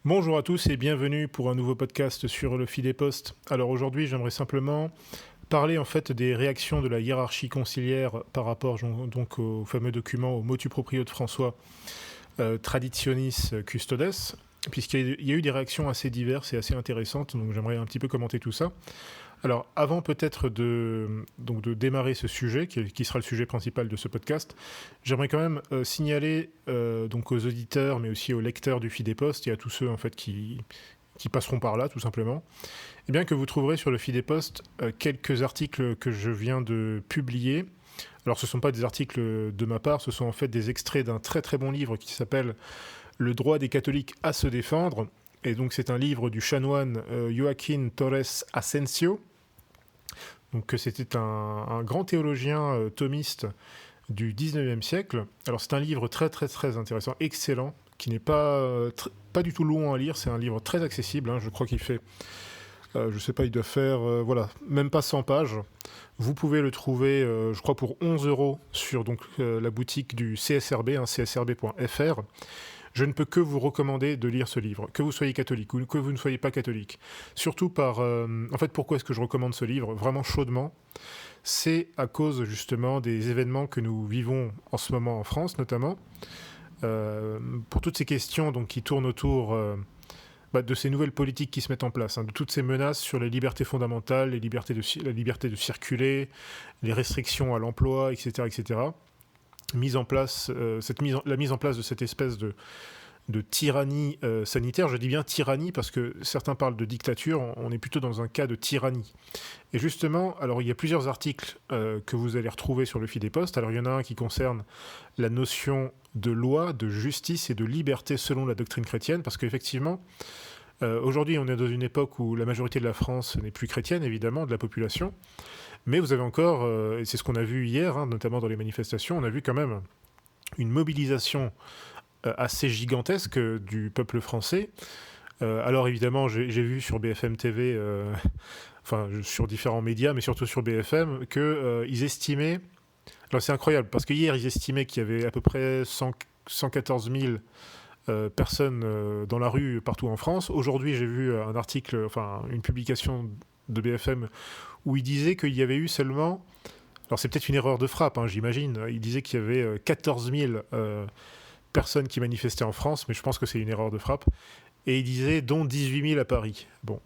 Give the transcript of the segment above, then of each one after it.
Bonjour à tous et bienvenue pour un nouveau podcast sur le Fil des Postes. Alors aujourd'hui, j'aimerais simplement parler en fait des réactions de la hiérarchie conciliaire par rapport donc au fameux document au motu proprio de François Traditionis Custodes, puisqu'il y a eu des réactions assez diverses et assez intéressantes, donc j'aimerais un petit peu commenter tout ça. Alors, avant peut-être de démarrer ce sujet, qui sera le sujet principal de ce podcast, j'aimerais quand même signaler donc aux auditeurs, mais aussi aux lecteurs du Fil des Postes et à tous ceux en fait qui passeront par là, tout simplement, eh bien que vous trouverez sur le Fil des Postes quelques articles que je viens de publier. Alors, ce ne sont pas des articles de ma part, ce sont en fait des extraits d'un très très bon livre qui s'appelle Le droit des catholiques à se défendre. Et donc, c'est un livre du chanoine Joaquín Torres Asensio. Donc, c'était un grand théologien thomiste du 19e siècle. Alors, c'est un livre très, très, très intéressant, excellent, qui n'est pas du tout long à lire. C'est un livre très accessible. Je crois qu'il fait, je ne sais pas, il doit faire, voilà, même pas 100 pages. Vous pouvez le trouver, je crois, pour 11 euros sur donc, la boutique du CSRB, csrb.fr. Je ne peux que vous recommander de lire ce livre, que vous soyez catholique ou que vous ne soyez pas catholique. Surtout en fait, pourquoi est-ce que je recommande ce livre vraiment chaudement? C'est à cause justement des événements que nous vivons en ce moment en France, notamment. Pour toutes ces questions donc, qui tournent autour de ces nouvelles politiques qui se mettent en place, de toutes ces menaces sur les libertés fondamentales, la liberté de circuler, les restrictions à l'emploi, etc., etc. La mise en place de cette espèce de tyrannie sanitaire. Je dis bien tyrannie parce que certains parlent de dictature, on est plutôt dans un cas de tyrannie. Et justement, alors il y a plusieurs articles que vous allez retrouver sur le Fil des Postes. Alors il y en a un qui concerne la notion de loi, de justice et de liberté selon la doctrine chrétienne, parce qu'effectivement, aujourd'hui on est dans une époque où la majorité de la France n'est plus chrétienne, évidemment, de la population. Mais vous avez encore, et c'est ce qu'on a vu hier, notamment dans les manifestations, on a vu quand même une mobilisation assez gigantesque du peuple français. Alors évidemment, j'ai vu sur BFM TV, enfin sur différents médias, mais surtout sur BFM, qu'ils estimaient... Alors c'est incroyable, parce que hier, ils estimaient qu'il y avait à peu près 114 000 personnes dans la rue partout en France. Aujourd'hui, j'ai vu un article, enfin une publication de BFM où il disait qu'il y avait eu seulement... Alors c'est peut-être une erreur de frappe, j'imagine. Il disait qu'il y avait 14 000 personnes qui manifestaient en France, mais je pense que c'est une erreur de frappe. Et il disait dont 18 000 à Paris. Bon,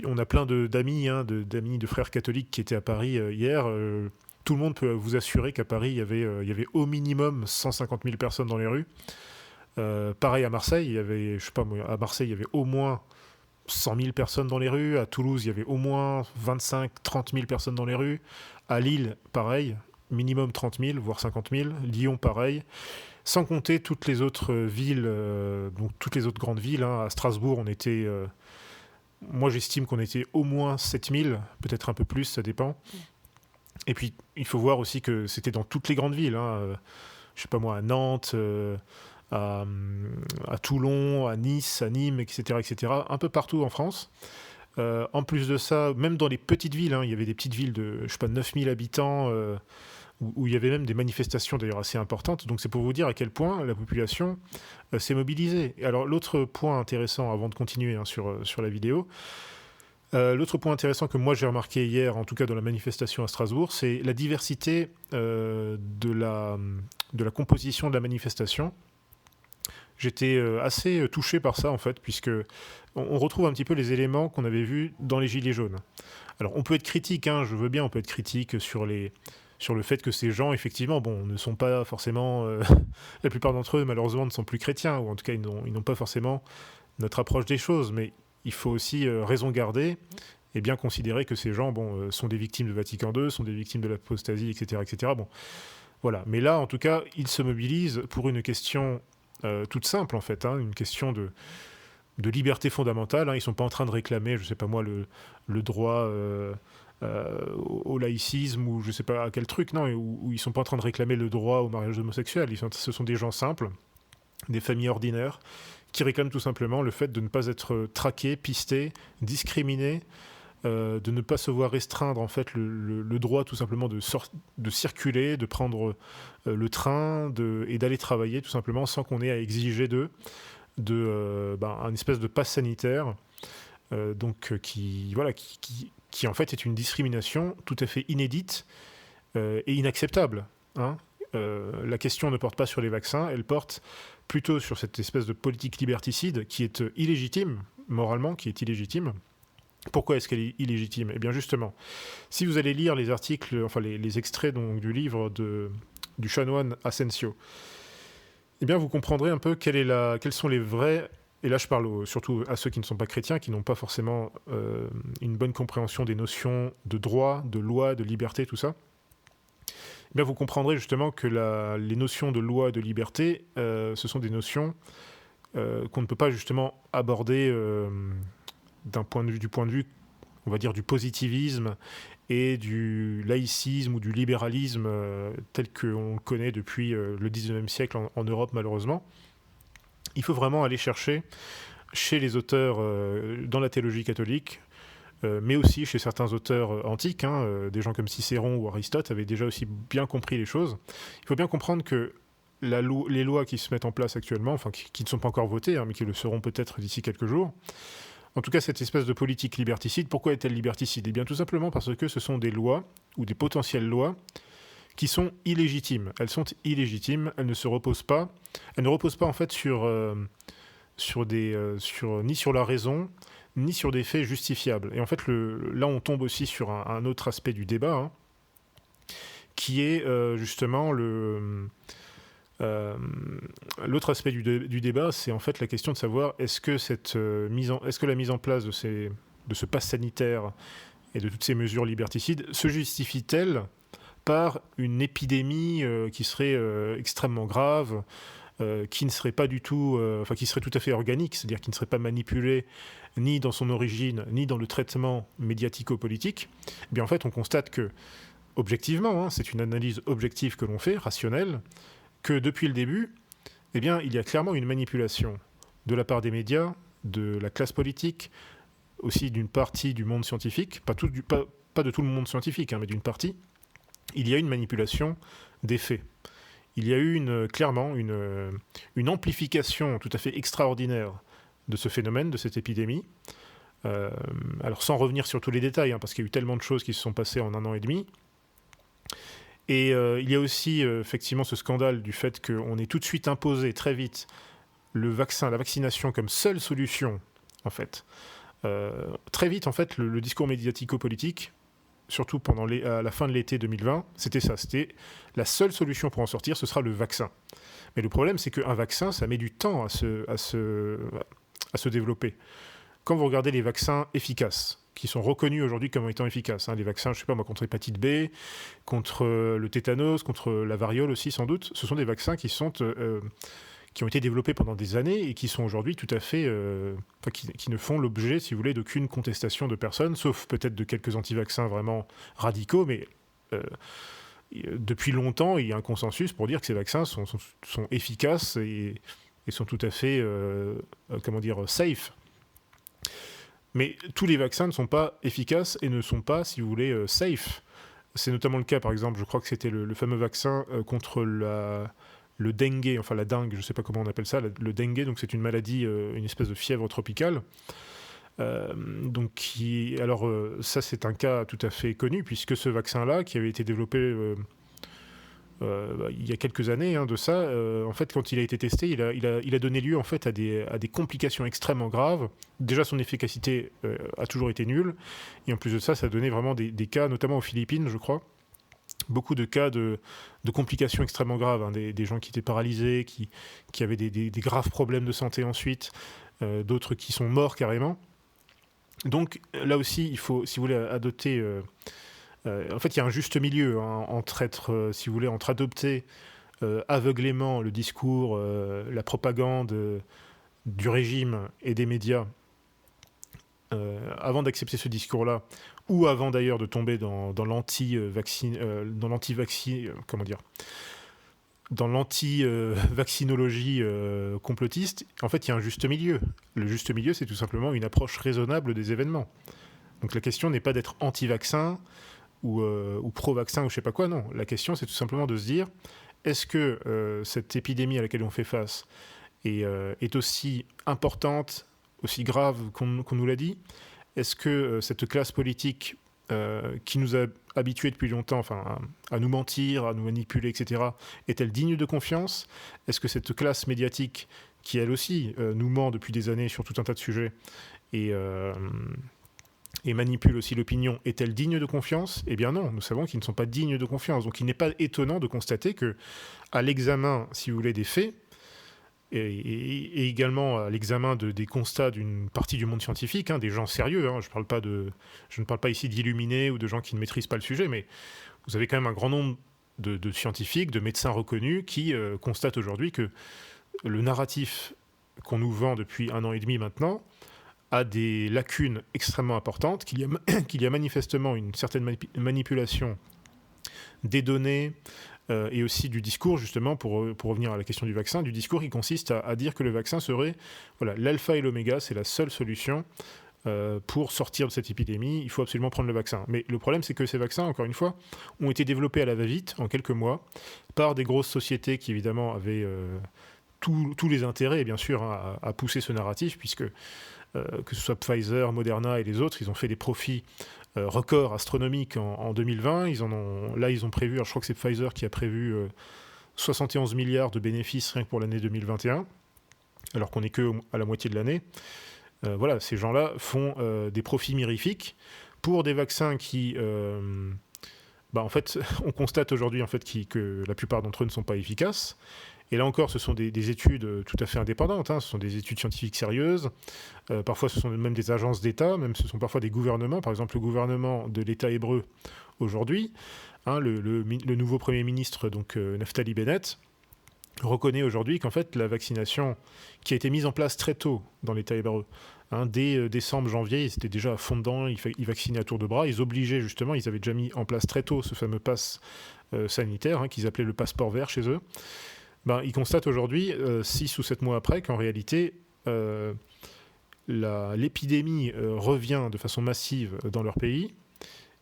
on a plein d'amis, d'amis, de frères catholiques qui étaient à Paris hier. Tout le monde peut vous assurer qu'à Paris, il y avait au minimum 150 000 personnes dans les rues. Pareil à Marseille, à Marseille, il y avait au moins 100 000 personnes dans les rues. À Toulouse, il y avait au moins 25-30 000 personnes dans les rues. À Lille, pareil, minimum 30 000, voire 50 000. Lyon, pareil. Sans compter toutes les autres villes, donc toutes les autres grandes villes. À Strasbourg, moi, j'estime qu'on était au moins 7 000, peut-être un peu plus, ça dépend. Et puis, il faut voir aussi que c'était dans toutes les grandes villes. Je sais pas moi, à Nantes... à Toulon, à Nice, à Nîmes, etc., etc., un peu partout en France. En plus de ça, même dans les petites villes, il y avait des petites villes de, je sais pas, 9000 habitants, où il y avait même des manifestations d'ailleurs assez importantes. Donc c'est pour vous dire à quel point la population s'est mobilisée. Et alors l'autre point intéressant, avant de continuer sur la vidéo, l'autre point intéressant que moi j'ai remarqué hier, en tout cas dans la manifestation à Strasbourg, c'est la diversité de la composition de la manifestation. J'étais assez touché par ça, en fait, puisque on retrouve un petit peu les éléments qu'on avait vus dans les Gilets jaunes. Alors, on peut être critique, je veux bien, on peut être critique sur le fait que ces gens, effectivement, ne sont pas forcément... la plupart d'entre eux, malheureusement, ne sont plus chrétiens, ou en tout cas, ils n'ont pas forcément notre approche des choses. Mais il faut aussi raison garder et bien considérer que ces gens sont des victimes de Vatican II, sont des victimes de l'apostasie, etc., etc. Bon, voilà. Mais là, en tout cas, ils se mobilisent pour une question... toute simple en fait, une question de liberté fondamentale. Ils ne sont pas en train de réclamer, je ne sais pas moi, le droit au laïcisme ou je ne sais pas à quel truc, non, où ils ne sont pas en train de réclamer le droit au mariage homosexuel. Ce sont des gens simples, des familles ordinaires, qui réclament tout simplement le fait de ne pas être traqués, pistés, discriminés, de ne pas se voir restreindre en fait le droit tout simplement de circuler, de prendre le train et d'aller travailler tout simplement sans qu'on ait à exiger d'eux un espèce de passe sanitaire, qui en fait est une discrimination tout à fait inédite et inacceptable. Hein. La question ne porte pas sur les vaccins, elle porte plutôt sur cette espèce de politique liberticide qui est illégitime, moralement, qui est illégitime. Pourquoi est-ce qu'elle est illégitime ? Eh bien justement, si vous allez lire les articles, enfin les extraits donc, du livre du chanoine Asensio, eh bien vous comprendrez un peu quels sont les vrais... Et là, je parle surtout à ceux qui ne sont pas chrétiens, qui n'ont pas forcément une bonne compréhension des notions de droit, de loi, de liberté, tout ça. Eh bien, vous comprendrez justement que les notions de loi et de liberté, ce sont des notions qu'on ne peut pas justement aborder du point de vue, on va dire, du positivisme et du laïcisme ou du libéralisme tel qu'on le connaît depuis le 19e siècle en Europe, malheureusement. Il faut vraiment aller chercher chez les auteurs dans la théologie catholique, mais aussi chez certains auteurs antiques, des gens comme Cicéron ou Aristote avaient déjà aussi bien compris les choses. Il faut bien comprendre que les lois qui se mettent en place actuellement, enfin qui ne sont pas encore votées, mais qui le seront peut-être d'ici quelques jours, en tout cas cette espèce de politique liberticide, pourquoi est-elle liberticide ? Eh bien tout simplement parce que ce sont des lois, ou des potentielles lois, qui sont illégitimes. Elles sont illégitimes, elles ne reposent pas en fait ni sur la raison, ni sur des faits justifiables. Et en fait, là, on tombe aussi sur un autre aspect du débat, qui est justement l'autre aspect du débat, c'est en fait la question de savoir est-ce que la mise en place de ce pass sanitaire et de toutes ces mesures liberticides se justifie-t-elle par une épidémie qui serait extrêmement grave, qui ne serait pas du tout, qui serait tout à fait organique, c'est-à-dire qui ne serait pas manipulée ni dans son origine, ni dans le traitement médiatico-politique. Eh bien en fait, on constate que, objectivement, c'est une analyse objective que l'on fait, rationnelle, que depuis le début, eh bien, il y a clairement une manipulation de la part des médias, de la classe politique, aussi d'une partie du monde scientifique, pas de tout le monde scientifique, mais d'une partie. Il y a une manipulation des faits. Il y a eu clairement une amplification tout à fait extraordinaire de ce phénomène, de cette épidémie. Alors sans revenir sur tous les détails, parce qu'il y a eu tellement de choses qui se sont passées en 1 an et demi. Et il y a aussi effectivement ce scandale du fait qu'on ait tout de suite imposé très vite la vaccination comme seule solution, en fait. Très vite, en fait, le discours médiatico-politique, surtout à la fin de l'été 2020, c'était ça. C'était la seule solution pour en sortir, ce sera le vaccin. Mais le problème, c'est qu'un vaccin, ça met du temps à se développer. Quand vous regardez les vaccins efficaces, qui sont reconnus aujourd'hui comme étant efficaces, les vaccins, je sais pas moi, contre l'hépatite B, contre le tétanos, contre la variole aussi sans doute, ce sont des vaccins qui ont été développés pendant des années et qui sont aujourd'hui tout à fait... qui ne font l'objet, si vous voulez, d'aucune contestation de personne, sauf peut-être de quelques anti-vaccins vraiment radicaux, mais depuis longtemps, il y a un consensus pour dire que ces vaccins sont efficaces et sont tout à fait, safe. Mais tous les vaccins ne sont pas efficaces et ne sont pas, si vous voulez, safe. C'est notamment le cas, par exemple, je crois que c'était le fameux vaccin contre le dengue, enfin la dengue, je ne sais pas comment on appelle ça, le dengue, donc c'est une maladie, une espèce de fièvre tropicale. Ça c'est un cas tout à fait connu, puisque ce vaccin-là, qui avait été développé il y a quelques années de ça, en fait, quand il a été testé, il a donné lieu en fait à des complications extrêmement graves. Déjà, son efficacité a toujours été nulle, et en plus de ça, ça a donné vraiment des cas, notamment aux Philippines, je crois, beaucoup de cas de complications extrêmement graves, des gens qui étaient paralysés, qui avaient des graves problèmes de santé ensuite, d'autres qui sont morts carrément. Donc là aussi, il faut, si vous voulez, adopter... en fait, il y a un juste milieu entre adopter aveuglément le discours, la propagande du régime et des médias, avant d'accepter ce discours-là, ou avant d'ailleurs de tomber dans l'anti-vaccinologie complotiste. En fait, il y a un juste milieu. Le juste milieu, c'est tout simplement une approche raisonnable des événements. Donc la question n'est pas d'être anti-vaccin ou pro-vaccin ou je sais pas quoi, non. La question, c'est tout simplement de se dire, est-ce que cette épidémie à laquelle on fait face est aussi importante, aussi grave qu'on nous l'a dit? Est-ce que cette classe politique qui nous a habitués depuis longtemps à nous mentir, à nous manipuler, etc., est-elle digne de confiance? Est-ce que cette classe médiatique, qui elle aussi nous ment depuis des années sur tout un tas de sujets et, euh, et manipule aussi l'opinion, est-elle digne de confiance? Eh bien non, nous savons qu'ils ne sont pas dignes de confiance. Donc il n'est pas étonnant de constater que, à l'examen, si vous voulez, des faits, et également à l'examen des constats d'une partie du monde scientifique, des gens sérieux, je ne parle pas ici d'illuminés ou de gens qui ne maîtrisent pas le sujet, mais vous avez quand même un grand nombre de scientifiques, de médecins reconnus qui constatent aujourd'hui que le narratif qu'on nous vend depuis 1 an et demi maintenant a des lacunes extrêmement importantes, qu'il y a manifestement une certaine manipulation des données et aussi du discours, justement, pour revenir à la question du vaccin, du discours qui consiste à dire que le vaccin serait l'alpha et l'oméga, c'est la seule solution pour sortir de cette épidémie, il faut absolument prendre le vaccin. Mais le problème, c'est que ces vaccins, encore une fois, ont été développés à la va-vite, en quelques mois, par des grosses sociétés qui, évidemment, avaient tous les intérêts, bien sûr, à pousser ce narratif, puisque que ce soit Pfizer, Moderna et les autres, ils ont fait des profits records astronomiques en 2020. Ils ont prévu, alors je crois que c'est Pfizer qui a prévu 71 milliards de bénéfices rien que pour l'année 2021, alors qu'on n'est que à la moitié de l'année. Voilà, ces gens-là font des profits mirifiques pour des vaccins qui... en fait, on constate aujourd'hui en fait, que la plupart d'entre eux ne sont pas efficaces. Et là encore, ce sont des études tout à fait indépendantes, ce sont des études scientifiques sérieuses. Parfois, ce sont même des agences d'État, même ce sont parfois des gouvernements. Par exemple, le gouvernement de l'État hébreu aujourd'hui, le nouveau Premier ministre, donc Naftali Bennett, reconnaît aujourd'hui qu'en fait, la vaccination qui a été mise en place très tôt dans l'État hébreu, dès décembre, janvier, ils étaient déjà à fond dedans, ils vaccinaient à tour de bras, ils obligeaient justement, ils avaient déjà mis en place très tôt ce fameux pass sanitaire, qu'ils appelaient le passeport vert chez eux. Ils constatent aujourd'hui, 6 ou 7 mois après, qu'en réalité, l'épidémie revient de façon massive dans leur pays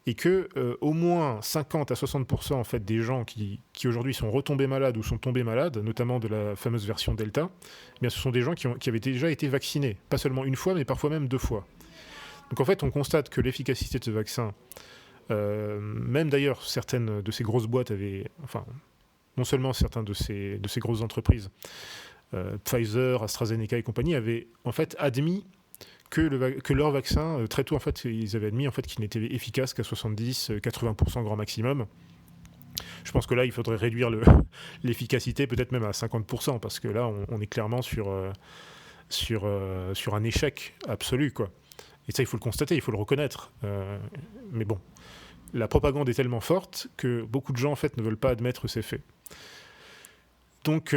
et que au moins 50 à 60% en fait, des gens qui aujourd'hui sont retombés malades ou sont tombés malades, notamment de la fameuse version Delta, ce sont des gens qui avaient déjà été vaccinés, pas seulement une fois, mais parfois même 2 fois. Donc en fait, on constate que l'efficacité de ce vaccin, même d'ailleurs certaines de ces grosses boîtes avaient... non seulement certains de ces grosses entreprises, Pfizer, AstraZeneca et compagnie, avaient en fait admis que leur vaccin, très tôt en fait, ils avaient admis en fait qu'il n'était efficace qu'à 70-80% grand maximum. Je pense que là, il faudrait réduire l'efficacité peut-être même à 50%, parce que là, on est clairement sur un échec absolu, quoi. Et ça, il faut le constater, il faut le reconnaître. Mais bon, la propagande est tellement forte que beaucoup de gens en fait ne veulent pas admettre ces faits. Donc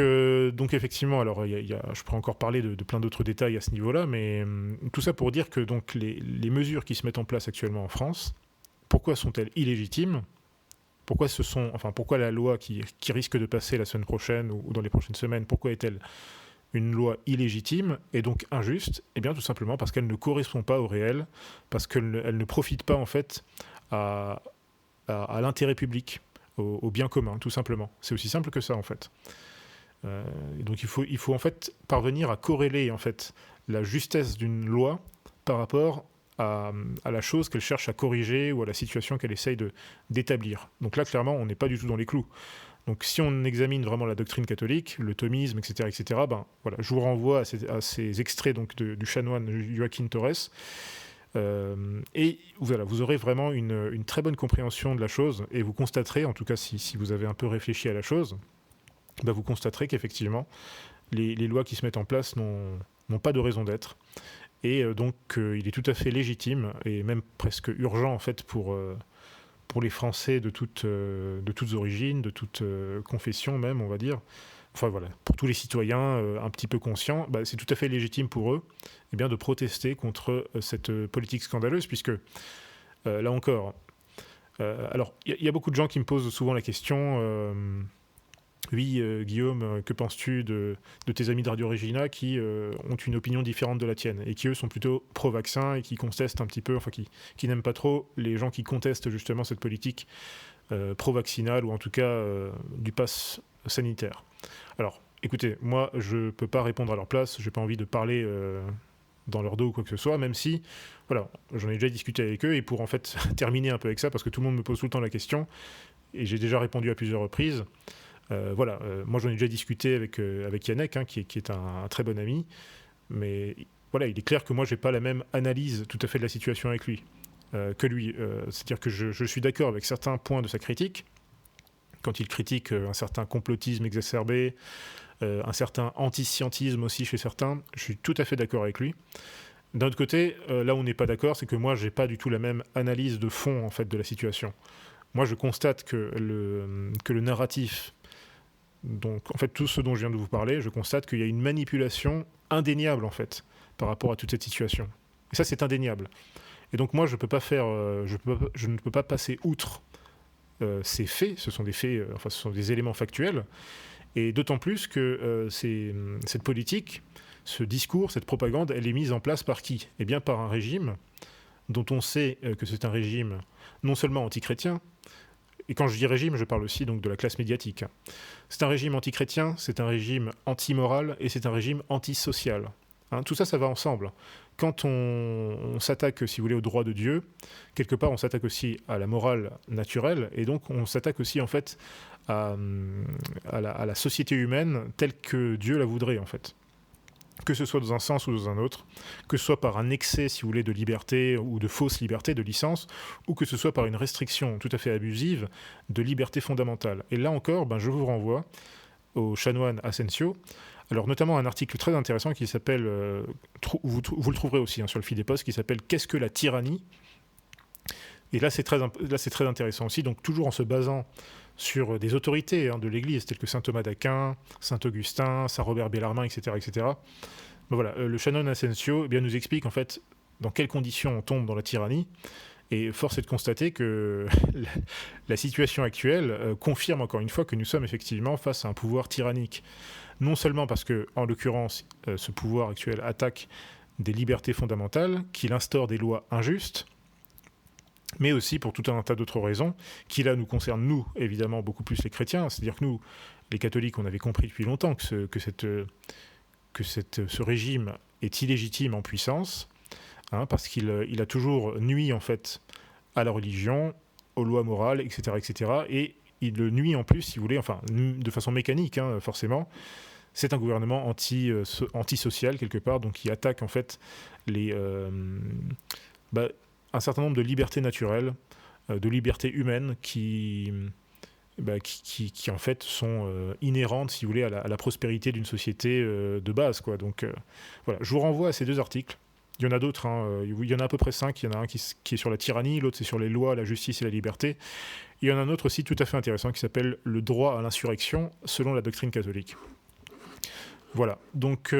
effectivement, alors je pourrais encore parler de plein d'autres détails à ce niveau-là, mais tout ça pour dire que donc les mesures qui se mettent en place actuellement en France, pourquoi sont-elles illégitimes? Pourquoi la loi qui risque de passer la semaine prochaine ou dans les prochaines semaines, pourquoi est-elle une loi illégitime et donc injuste? Eh bien tout simplement parce qu'elle ne correspond pas au réel, parce qu'elle ne profite pas en fait à l'intérêt public, au bien commun, tout simplement. C'est aussi simple que ça en fait. Et donc il faut en fait parvenir à corréler en fait la justesse d'une loi par rapport à la chose qu'elle cherche à corriger ou à la situation qu'elle essaye d'établir. Donc là, clairement, on n'est pas du tout dans les clous. Donc si on examine vraiment la doctrine catholique, le thomisme, etc., voilà, je vous renvoie à ces extraits donc, du chanoine Joaquin Torres. Et voilà, vous aurez vraiment une très bonne compréhension de la chose et vous constaterez, en tout cas si vous avez un peu réfléchi à la chose, vous constaterez qu'effectivement, les lois qui se mettent en place n'ont pas de raison d'être. Et donc, il est tout à fait légitime et même presque urgent en fait pour les Français de toutes origines, de toutes confessions même, on va dire. Enfin voilà, pour tous les citoyens un petit peu conscients, c'est tout à fait légitime pour eux de protester contre cette politique scandaleuse, puisque là encore, alors il y a beaucoup de gens qui me posent souvent la question... Oui, Guillaume, que penses-tu de tes amis de Radio Regina qui ont une opinion différente de la tienne et qui, eux, sont plutôt pro-vaccin et qui contestent un petit peu, qui n'aiment pas trop les gens qui contestent justement cette politique pro-vaccinale ou en tout cas du pass sanitaire. Alors, écoutez, moi, je ne peux pas répondre à leur place, je n'ai pas envie de parler dans leur dos ou quoi que ce soit, même si, voilà, j'en ai déjà discuté avec eux, et pour en fait terminer un peu avec ça, parce que tout le monde me pose tout le temps la question, et j'ai déjà répondu à plusieurs reprises, moi j'en ai déjà discuté avec Yannick, hein, qui est un très bon ami, mais voilà, il est clair que moi j'ai pas la même analyse tout à fait de la situation avec lui, que lui. C'est-à-dire que je suis d'accord avec certains points de sa critique, quand il critique un certain complotisme exacerbé, un certain antiscientisme aussi chez certains, je suis tout à fait d'accord avec lui. D'un autre côté, là où on n'est pas d'accord, c'est que moi, j'ai pas du tout la même analyse de fond en fait de la situation. Moi, je constate que le narratif, donc en fait tout ce dont je viens de vous parler, je constate qu'il y a une manipulation indéniable en fait par rapport à toute cette situation. Et ça, c'est indéniable. Et donc moi, je peux pas faire, je ne peux pas passer outre ces faits. Ce sont des faits, ce sont des éléments factuels. Et d'autant plus que cette politique, ce discours, cette propagande, elle est mise en place par qui ? Eh bien par un régime dont on sait que c'est un régime non seulement antichrétien, et quand je dis régime, je parle aussi donc de la classe médiatique. C'est un régime antichrétien, c'est un régime antimoral et c'est un régime antisocial. Hein, tout ça, ça va ensemble. Quand on s'attaque, si vous voulez, au droit de Dieu, quelque part, on s'attaque aussi à la morale naturelle, et donc on s'attaque aussi, en fait, à la société humaine telle que Dieu la voudrait, en fait. Que ce soit dans un sens ou dans un autre, que ce soit par un excès, si vous voulez, de liberté ou de fausse liberté, de licence, ou que ce soit par une restriction tout à fait abusive de liberté fondamentale. Et là encore, je vous renvoie au chanoine Asensio. Alors notamment un article très intéressant qui s'appelle, vous le trouverez aussi sur le Fil des Postes, qui s'appelle « Qu'est-ce que la tyrannie ?» Et là c'est très intéressant aussi, donc toujours en se basant sur des autorités de l'Église, telles que saint Thomas d'Aquin, saint Augustin, saint Robert Bellarmine, etc. etc. Voilà, le chanoine Asensio nous explique en fait dans quelles conditions on tombe dans la tyrannie. Et force est de constater que la situation actuelle confirme encore une fois que nous sommes effectivement face à un pouvoir tyrannique. Non seulement parce que, en l'occurrence, ce pouvoir actuel attaque des libertés fondamentales, qu'il instaure des lois injustes, mais aussi pour tout un tas d'autres raisons, qui là nous concernent, nous, évidemment, beaucoup plus les chrétiens. C'est-à-dire que nous, les catholiques, on avait compris depuis longtemps que ce régime est illégitime en puissance, parce qu'il a toujours nui, en fait, à la religion, aux lois morales, etc., etc., et il le nuit en plus, si vous voulez, de façon mécanique, forcément. C'est un gouvernement antisocial, quelque part, donc qui attaque, en fait, un certain nombre de libertés naturelles, de libertés humaines qui en fait sont inhérentes, si vous voulez, à la prospérité d'une société de base, quoi. Donc voilà, je vous renvoie à ces deux articles. Il y en a d'autres, il y en a à peu près 5. Il y en a un qui est sur la tyrannie, l'autre c'est sur les lois, la justice et la liberté. Il y en a un autre aussi tout à fait intéressant qui s'appelle « Le droit à l'insurrection selon la doctrine catholique ». Voilà, donc...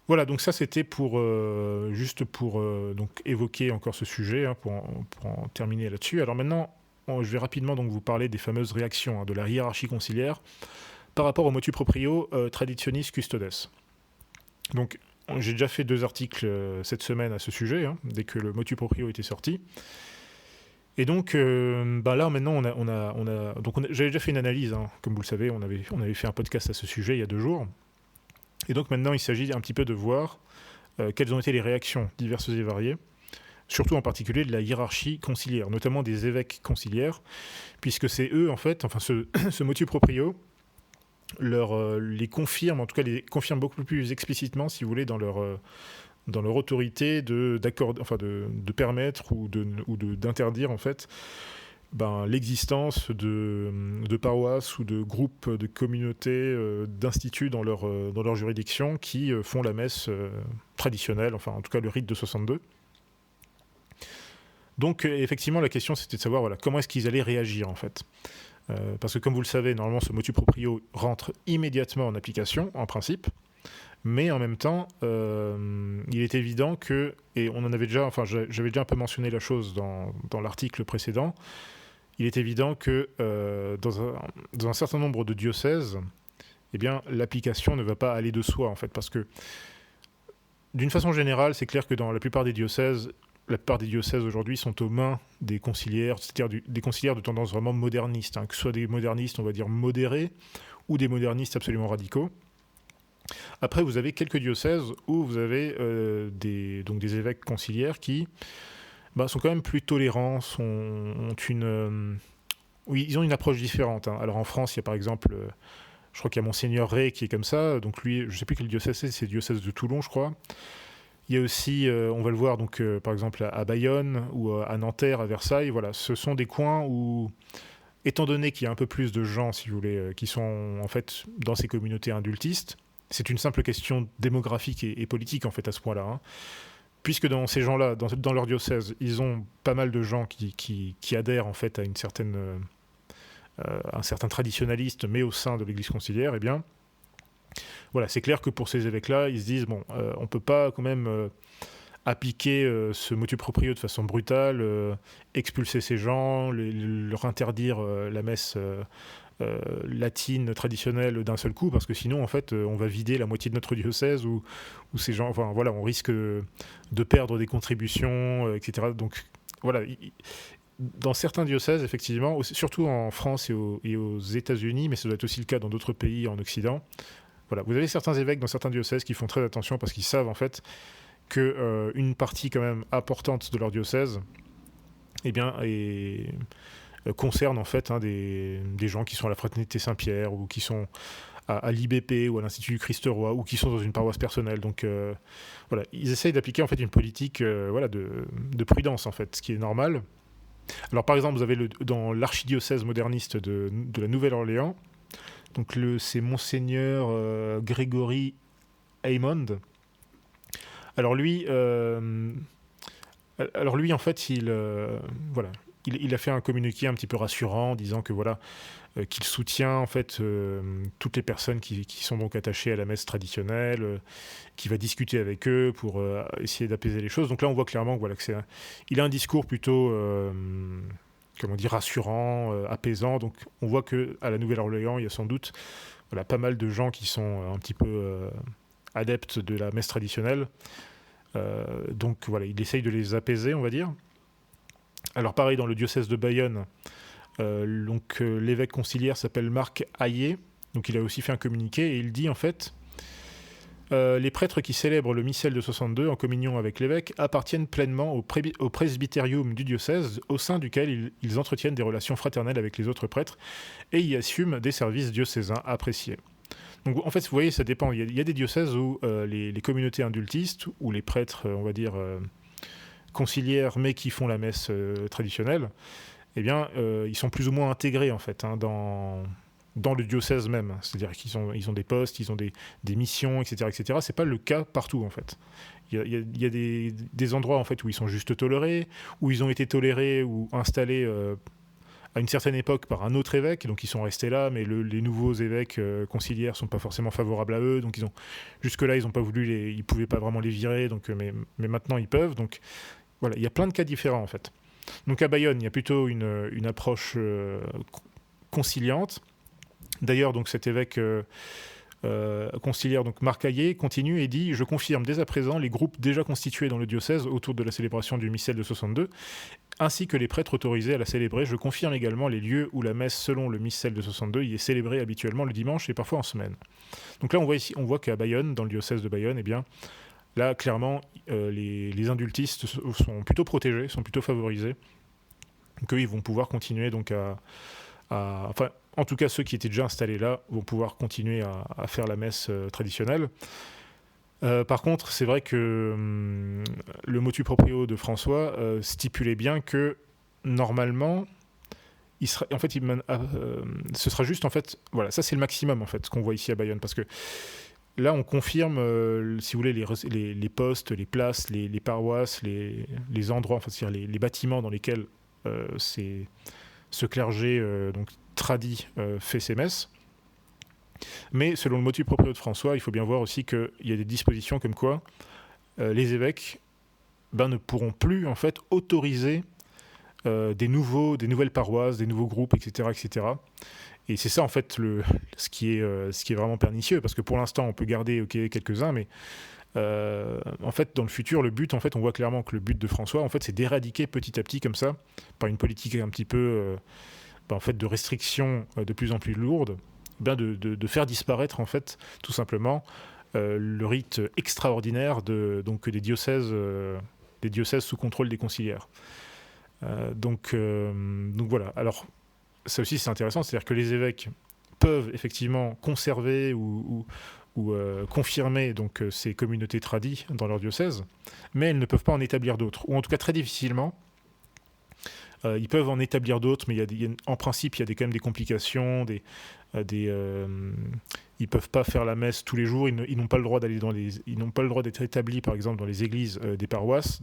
Voilà, donc ça c'était juste pour donc évoquer encore ce sujet, pour en terminer là-dessus. Alors maintenant, je vais rapidement donc vous parler des fameuses réactions de la hiérarchie conciliaire par rapport au motu proprio traditionis custodes. Donc j'ai déjà fait 2 articles cette semaine à ce sujet, dès que le motu proprio était sorti. Et donc là maintenant j'avais déjà fait une analyse, comme vous le savez, on avait fait un podcast à ce sujet il y a 2 jours. Et donc maintenant, il s'agit un petit peu de voir quelles ont été les réactions diverses et variées, surtout en particulier de la hiérarchie conciliaire, notamment des évêques conciliaires, puisque c'est eux, en fait, ce motu proprio les confirme, en tout cas les confirme beaucoup plus explicitement, si vous voulez, dans leur autorité de permettre ou d'interdire, en fait, l'existence de paroisses ou de groupes de communautés, d'instituts dans leur juridiction qui font la messe traditionnelle, en tout cas le rite de 62. Donc effectivement la question c'était de savoir comment est-ce qu'ils allaient réagir en fait. Parce que comme vous le savez, normalement ce motu proprio rentre immédiatement en application, en principe, mais en même temps, il est évident que, et on en avait déjà, j'avais déjà un peu mentionné la chose dans l'article précédent, il est évident que dans un certain nombre de diocèses, l'application ne va pas aller de soi, en fait, parce que, d'une façon générale, c'est clair que dans la plupart des diocèses aujourd'hui sont aux mains des conciliaires, c'est-à-dire des conciliaires de tendance vraiment moderniste, que ce soit des modernistes, on va dire, modérés, ou des modernistes absolument radicaux. Après, vous avez quelques diocèses où vous avez donc des évêques conciliaires qui sont quand même plus tolérants, oui, ils ont une approche différente. Hein. Alors en France, il y a par exemple, je crois qu'il y a Monseigneur Rey qui est comme ça, donc lui, je ne sais plus quel diocèse c'est le diocèse de Toulon, je crois. Il y a aussi, on va le voir, donc, par exemple à Bayonne ou à Nanterre, à Versailles, voilà, ce sont des coins où, étant donné qu'il y a un peu plus de gens, si vous voulez, qui sont en fait dans ces communautés indultistes, c'est une simple question démographique et politique en fait à ce point-là. Hein. Puisque dans ces gens-là, dans leur diocèse, ils ont pas mal de gens qui adhèrent en fait à un certain traditionnaliste, mais au sein de l'Église conciliaire, eh bien, voilà, c'est clair que pour ces évêques-là, ils se disent bon, on peut pas quand même appliquer ce motu proprio de façon brutale, expulser ces gens, leur interdire la messe latine traditionnelle d'un seul coup, parce que sinon, en fait, on va vider la moitié de notre diocèse ou ces gens, enfin voilà, on risque de perdre des contributions, etc. Donc voilà, dans certains diocèses, effectivement, surtout en France et aux États-Unis, mais ça doit être aussi le cas dans d'autres pays en Occident. Voilà, vous avez certains évêques dans certains diocèses qui font très attention parce qu'ils savent en fait que une partie quand même importante de leur diocèse, eh bien, concerne en fait des gens qui sont à la Fraternité Saint-Pierre ou qui sont à l'IBP ou à l'Institut du Christ-Roi ou qui sont dans une paroisse personnelle. Donc voilà, ils essayent d'appliquer en fait une politique voilà, de prudence en fait, ce qui est normal. Alors par exemple, vous avez dans l'archidiocèse moderniste de la Nouvelle-Orléans, donc c'est Monseigneur Grégory Aymond. Alors lui, en fait, voilà, il a fait un communiqué un petit peu rassurant, disant que voilà, qu'il soutient en fait toutes les personnes qui sont donc attachées à la messe traditionnelle, qui va discuter avec eux pour essayer d'apaiser les choses. Donc là, on voit clairement que voilà, il a un discours plutôt comment dire, rassurant, apaisant. Donc on voit qu'à la Nouvelle-Orléans, il y a sans doute voilà, pas mal de gens qui sont un petit peu adeptes de la messe traditionnelle. Donc voilà, il essaye de les apaiser, on va dire. Alors pareil, dans le diocèse de Bayonne, l'évêque conciliaire s'appelle Marc Hayet. Donc il a aussi fait un communiqué et il dit en fait les prêtres qui célèbrent le missel de 62 en communion avec l'évêque appartiennent pleinement au presbyterium du diocèse, au sein duquel ils entretiennent des relations fraternelles avec les autres prêtres et y assument des services diocésains appréciés. Donc en fait, vous voyez, ça dépend. Il y a des diocèses où les communautés indultistes, ou les prêtres, on va dire, conciliaires, mais qui font la messe traditionnelle, eh bien, ils sont plus ou moins intégrés en fait dans le diocèse même. C'est-à-dire qu'ils ils ont des postes, ils ont des missions, etc., etc. C'est pas le cas partout en fait. Il y a des endroits en fait où ils sont juste tolérés, où ils ont été tolérés ou installés à une certaine époque par un autre évêque, donc ils sont restés là, mais les nouveaux évêques conciliaires sont pas forcément favorables à eux, donc jusque-là ils ont pas voulu ils pouvaient pas vraiment les virer, donc mais maintenant ils peuvent. Donc voilà, il y a plein de cas différents en fait. Donc à Bayonne, il y a plutôt une approche conciliante. D'ailleurs, donc cet évêque conciliaire, donc Marc Hayet, continue et dit « Je confirme dès à présent les groupes déjà constitués dans le diocèse autour de la célébration du missel de 62, ainsi que les prêtres autorisés à la célébrer. Je confirme également les lieux où la messe selon le missel de 62 y est célébrée habituellement le dimanche et parfois en semaine. » Donc là, on voit qu'à Bayonne, dans le diocèse de Bayonne, eh bien, là, clairement, les indultistes sont plutôt protégés, sont plutôt favorisés. Donc eux, ils vont pouvoir continuer donc enfin, en tout cas, ceux qui étaient déjà installés là vont pouvoir continuer à faire la messe traditionnelle. Par contre, c'est vrai que le motu proprio de François stipulait bien que normalement, ce sera juste en fait, voilà, ça c'est le maximum en fait, ce qu'on voit ici à Bayonne, parce que là, on confirme, si vous voulez, les postes, les places, les paroisses, les endroits, enfin, c'est-à-dire les bâtiments dans lesquels ce clergé donc tradit fait ses messes. Mais selon le motu proprio de François, il faut bien voir aussi qu'il y a des dispositions comme quoi les évêques ne pourront plus en fait autoriser des nouvelles paroisses, des nouveaux groupes, etc., etc. Et c'est ça en fait ce qui est vraiment pernicieux, parce que pour l'instant on peut garder quelques-uns, mais en fait dans le futur, le but, en fait, on voit clairement que le but de François, en fait, c'est d'éradiquer petit à petit comme ça, par une politique un petit peu en fait, de restrictions de plus en plus lourdes, de faire disparaître en fait tout simplement le rite extraordinaire donc des diocèses sous contrôle des conciliaires. Donc voilà. Alors ça aussi c'est intéressant, c'est-à-dire que les évêques peuvent effectivement conserver ou confirmer donc ces communautés tradies dans leur diocèse, mais elles ne peuvent pas en établir d'autres, ou en tout cas très difficilement. Ils peuvent en établir d'autres, mais en principe, il y a quand même des complications, ils peuvent pas faire la messe tous les jours, ils n'ont pas le droit ils n'ont pas le droit d'être établis, par exemple, dans les églises des paroisses,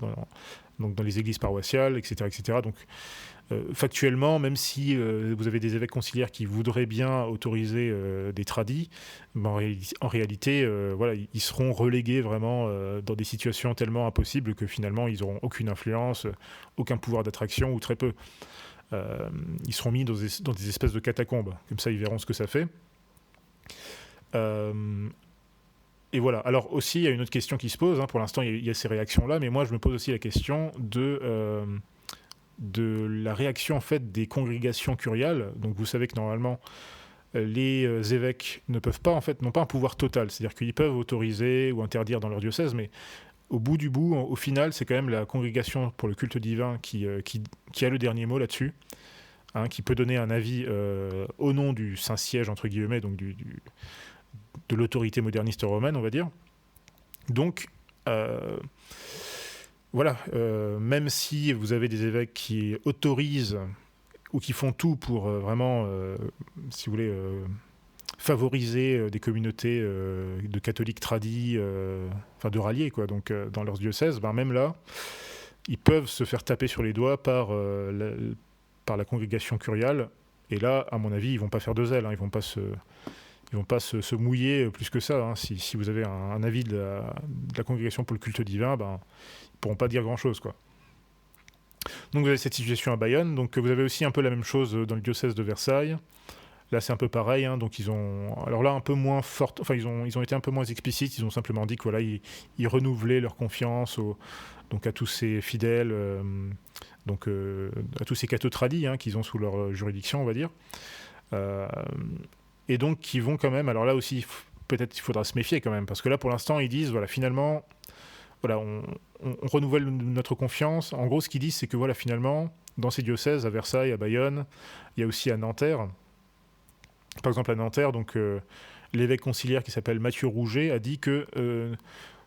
donc dans les églises paroissiales, etc., etc. Donc, factuellement, même si vous avez des évêques conciliaires qui voudraient bien autoriser des tradis, en réalité, voilà, ils seront relégués vraiment dans des situations tellement impossibles que finalement, ils n'auront aucune influence, aucun pouvoir d'attraction ou très peu. Ils seront mis dans des espèces de catacombes. Comme ça, ils verront ce que ça fait. Et voilà. Alors aussi, il y a une autre question qui se pose. Pour l'instant, il y a ces réactions-là, mais moi, je me pose aussi la question de la réaction en fait des congrégations curiales. Donc vous savez que normalement les évêques n'ont pas un pouvoir total, c'est-à-dire qu'ils peuvent autoriser ou interdire dans leur diocèse, mais au bout du bout, au final, c'est quand même la congrégation pour le culte divin qui a le dernier mot là-dessus, qui peut donner un avis au nom du Saint-Siège, entre guillemets, donc de l'autorité moderniste romaine, on va dire. Donc voilà, même si vous avez des évêques qui autorisent ou qui font tout pour vraiment, si vous voulez, favoriser des communautés de catholiques tradis, de ralliés, quoi, donc dans leurs diocèses, même là, ils peuvent se faire taper sur les doigts par la congrégation curiale. Et là, à mon avis, ils vont pas faire de zèle, ils vont pas se mouiller plus que ça. Si vous avez un avis de la congrégation pour le culte divin, ils pourront pas dire grand-chose, quoi. Donc vous avez cette situation à Bayonne. Donc vous avez aussi un peu la même chose dans le diocèse de Versailles. Là, c'est un peu pareil. Donc alors là, un peu moins forte. Enfin, ils ont été un peu moins explicites. Ils ont simplement dit que voilà, ils renouvelaient leur confiance donc à tous ces fidèles, à tous ces cathos tradis qu'ils ont sous leur juridiction, on va dire. Et donc, qui vont quand même. Alors là aussi, peut-être qu'il faudra se méfier quand même, parce que là, pour l'instant, ils disent voilà, finalement, voilà, on renouvelle notre confiance. En gros, ce qu'ils disent, c'est que voilà, finalement, dans ces diocèses, à Versailles, à Bayonne, il y a aussi à Nanterre. Par exemple, à Nanterre, donc l'évêque conciliaire qui s'appelle Mathieu Rouget a dit que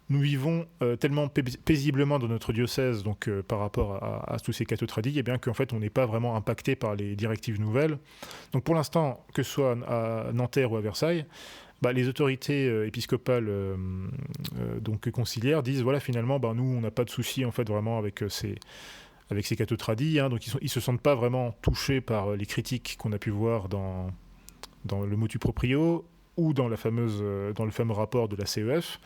nous vivons tellement paisiblement dans notre diocèse, donc par rapport à tous ces cathos tradis, et bien qu'en fait, on n'est pas vraiment impacté par les directives nouvelles. Donc pour l'instant, que ce soit à Nanterre ou à Versailles, les autorités épiscopales donc conciliaires disent voilà, finalement, nous, on n'a pas de souci en fait vraiment avec ces cathos tradis, donc ils se sentent pas vraiment touchés par les critiques qu'on a pu voir dans le motu proprio ou dans le fameux rapport de la CEF.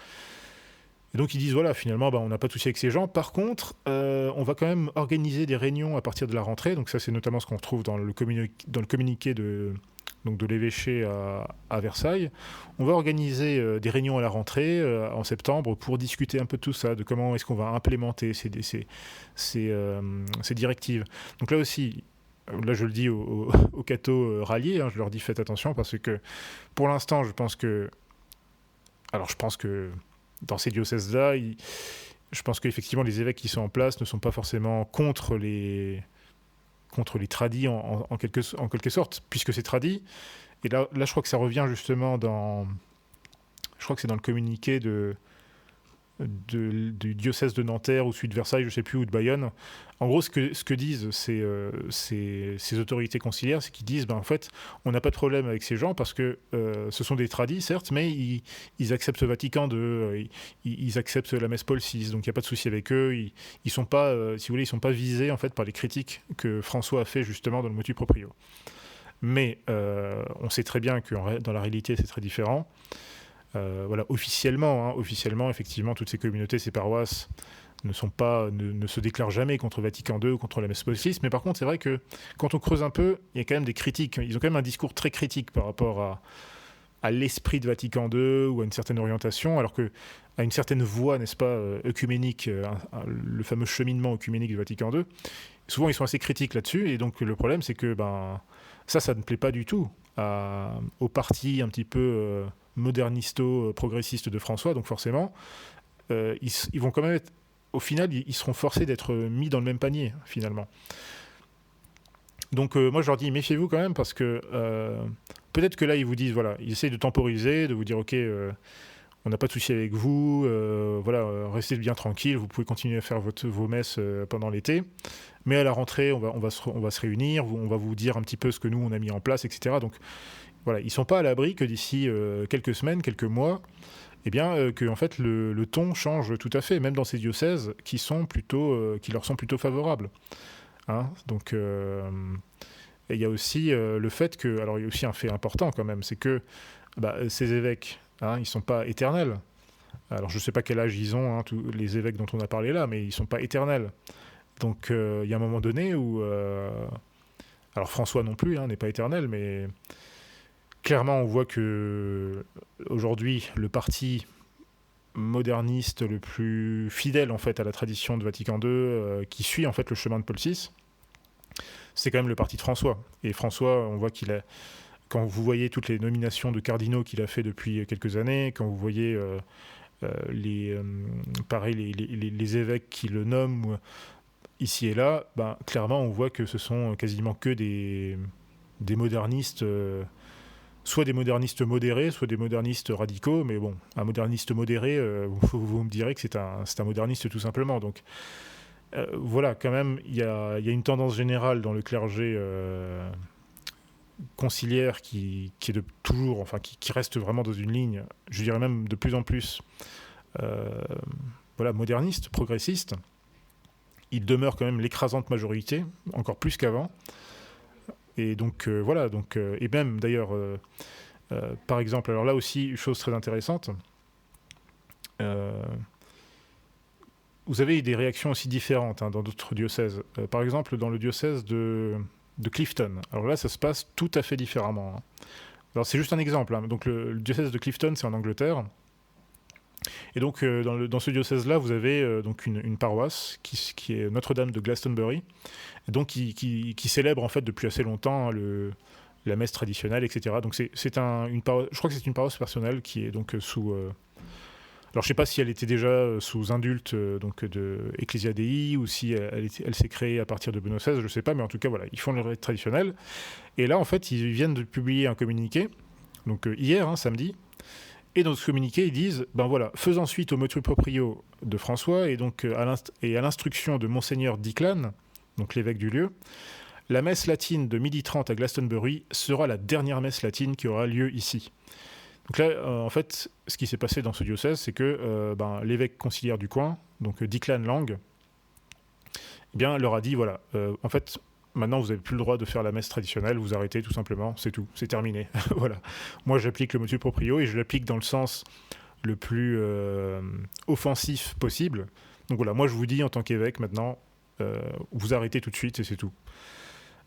Et donc ils disent voilà, finalement, on n'a pas de souci avec ces gens. Par contre, on va quand même organiser des réunions à partir de la rentrée. Donc ça, c'est notamment ce qu'on retrouve dans le communiqué de l'évêché à Versailles. On va organiser des réunions à la rentrée en septembre pour discuter un peu de tout ça, de comment est-ce qu'on va implémenter ces directives. Donc là aussi, là je le dis aux cathos ralliés, je leur dis faites attention parce que pour l'instant, je pense que dans ces diocèses-là, je pense qu'effectivement les évêques qui sont en place ne sont pas forcément contre les tradis en quelque sorte, puisque c'est tradit. Et là, je crois que ça revient justement je crois que c'est dans le communiqué du diocèse de Nanterre ou celui de Versailles, je ne sais plus, ou de Bayonne. En gros, ce que disent ces autorités conciliaires, c'est qu'ils disent en fait, on n'a pas de problème avec ces gens parce que ce sont des tradis, certes, mais ils acceptent Vatican II, ils acceptent la messe Paul VI, donc il n'y a pas de souci avec eux. Ils sont pas, si vous voulez, ils sont pas visés en fait par les critiques que François a fait justement dans le motu proprio. Mais on sait très bien que dans la réalité, c'est très différent. Voilà, officiellement, effectivement, toutes ces communautés, ces paroisses ne se déclarent jamais contre Vatican II ou contre la messe Paul VI. Mais par contre, c'est vrai que quand on creuse un peu, il y a quand même des critiques. Ils ont quand même un discours très critique par rapport à l'esprit de Vatican II ou à une certaine orientation, alors qu'à une certaine voie, n'est-ce pas, œcuménique, le fameux cheminement œcuménique de Vatican II. Souvent, ils sont assez critiques là-dessus. Et donc, le problème, c'est que Ça ne plaît pas du tout au parti un petit peu modernisto-progressiste de François, donc forcément, ils vont quand même être, au final, ils seront forcés d'être mis dans le même panier, finalement. Donc moi je leur dis méfiez-vous quand même parce que peut-être que là ils vous disent voilà, ils essayent de temporiser, de vous dire ok on n'a pas de souci avec vous, restez bien tranquille, vous pouvez continuer à faire vos messes pendant l'été, mais à la rentrée on va se réunir, on va vous dire un petit peu ce que nous on a mis en place, etc. Donc voilà, ils sont pas à l'abri que d'ici quelques semaines, quelques mois, eh bien que en fait le ton change tout à fait, même dans ces diocèses qui leur sont plutôt favorables. Hein, donc, et il y a aussi le fait que, alors il y a aussi un fait important quand même, c'est que ces évêques, hein, ils ne sont pas éternels. Alors je ne sais pas quel âge ils ont, hein, tous les évêques dont on a parlé là, mais ils ne sont pas éternels. Donc il y a un moment donné où, alors François non plus hein, n'est pas éternel, mais clairement on voit que aujourd'hui le parti moderniste le plus fidèle en fait à la tradition de Vatican II, qui suit en fait le chemin de Paul VI, c'est quand même le parti de François. Et François, on voit qu'il a, quand vous voyez toutes les nominations de cardinaux qu'il a fait depuis quelques années, quand vous voyez les évêques qui le nomment ici et là, clairement on voit que ce sont quasiment que des modernistes, soit des modernistes modérés, soit des modernistes radicaux, mais bon, un moderniste modéré, vous me direz que c'est un moderniste tout simplement. Donc voilà, quand même, il y a une tendance générale dans le clergé conciliaire qui est de toujours, enfin qui reste vraiment dans une ligne, je dirais même de plus en plus moderniste, progressiste. Il demeure quand même l'écrasante majorité, encore plus qu'avant. Et donc et même d'ailleurs, par exemple, alors là aussi, une chose très intéressante, vous avez des réactions aussi différentes dans d'autres diocèses. Par exemple, dans le diocèse de Clifton. Alors là, ça se passe tout à fait différemment. Alors c'est juste un exemple. Donc le diocèse de Clifton, c'est en Angleterre. Et donc dans ce diocèse-là, vous avez donc une paroisse qui est Notre-Dame de Glastonbury, donc qui célèbre en fait depuis assez longtemps la messe traditionnelle, etc. Donc une paroisse, je crois que c'est une paroisse personnelle qui est donc sous... alors je ne sais pas si elle était déjà sous indulte donc de Ecclesia Dei ou si elle s'est créée à partir de Benoît XVI, je ne sais pas, mais en tout cas voilà, ils font le rite traditionnel. Et là en fait ils viennent de publier un communiqué, donc hier, samedi. Et dans ce communiqué, ils disent, faisant suite au motu proprio de François et donc à l'instruction de Monseigneur Diclan, donc l'évêque du lieu, la messe latine de 12h30 à Glastonbury sera la dernière messe latine qui aura lieu ici. Donc là, en fait, ce qui s'est passé dans ce diocèse, c'est que l'évêque conciliaire du coin, donc Diclan Lang, leur a dit, en fait, maintenant vous n'avez plus le droit de faire la messe traditionnelle, vous arrêtez tout simplement, c'est tout, c'est terminé. Voilà. Moi j'applique le motu proprio et je l'applique dans le sens le plus offensif possible. Donc voilà, moi je vous dis en tant qu'évêque maintenant, vous arrêtez tout de suite et c'est tout.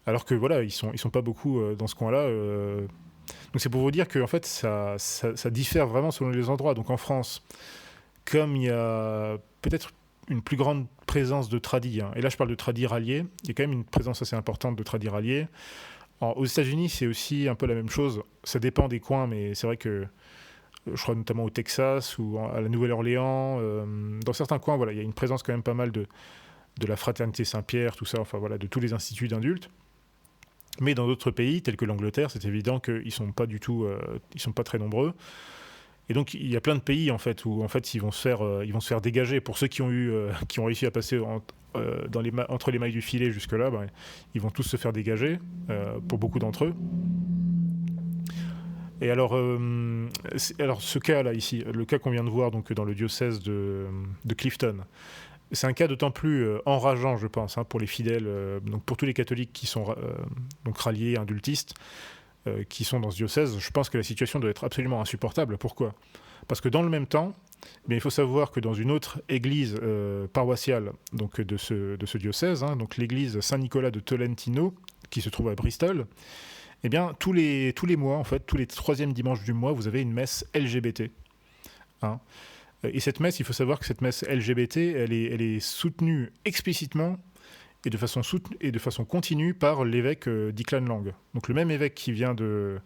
Alors que voilà, ils sont pas beaucoup dans ce coin-là. Donc c'est pour vous dire que en fait ça diffère vraiment selon les endroits. Donc en France, comme il y a peut-être une plus grande présence de tradis, et là je parle de tradis ralliés, il y a quand même une présence assez importante de tradis ralliés. Aux États-Unis, c'est aussi un peu la même chose, ça dépend des coins, mais c'est vrai que je crois notamment au Texas ou à la Nouvelle-Orléans, dans certains coins, il y a une présence quand même pas mal de la Fraternité Saint-Pierre, tout ça, de tous les instituts d'adultes. Mais dans d'autres pays, tels que l'Angleterre, c'est évident qu'ils sont pas du tout, ils sont pas très nombreux. Et donc il y a plein de pays en fait où en fait ils vont se faire dégager. Pour ceux qui ont réussi à passer entre les mailles du filet jusque là, ils vont tous se faire dégager pour beaucoup d'entre eux. Et alors ce cas là ici, le cas qu'on vient de voir donc dans le diocèse de Clifton, c'est un cas d'autant plus enrageant, je pense, pour les fidèles, donc pour tous les catholiques qui sont donc ralliés, indultistes, qui sont dans ce diocèse. Je pense que la situation doit être absolument insupportable. Pourquoi ? Parce que dans le même temps, il faut savoir que dans une autre église paroissiale donc de ce diocèse, donc l'église Saint-Nicolas de Tolentino, qui se trouve à Bristol, tous les mois, en fait, tous les troisièmes dimanches du mois, vous avez une messe LGBT. Et cette messe, il faut savoir que cette messe LGBT, elle est soutenue explicitement et de façon continue par l'évêque Declan Lang. Donc le même évêque qui vient de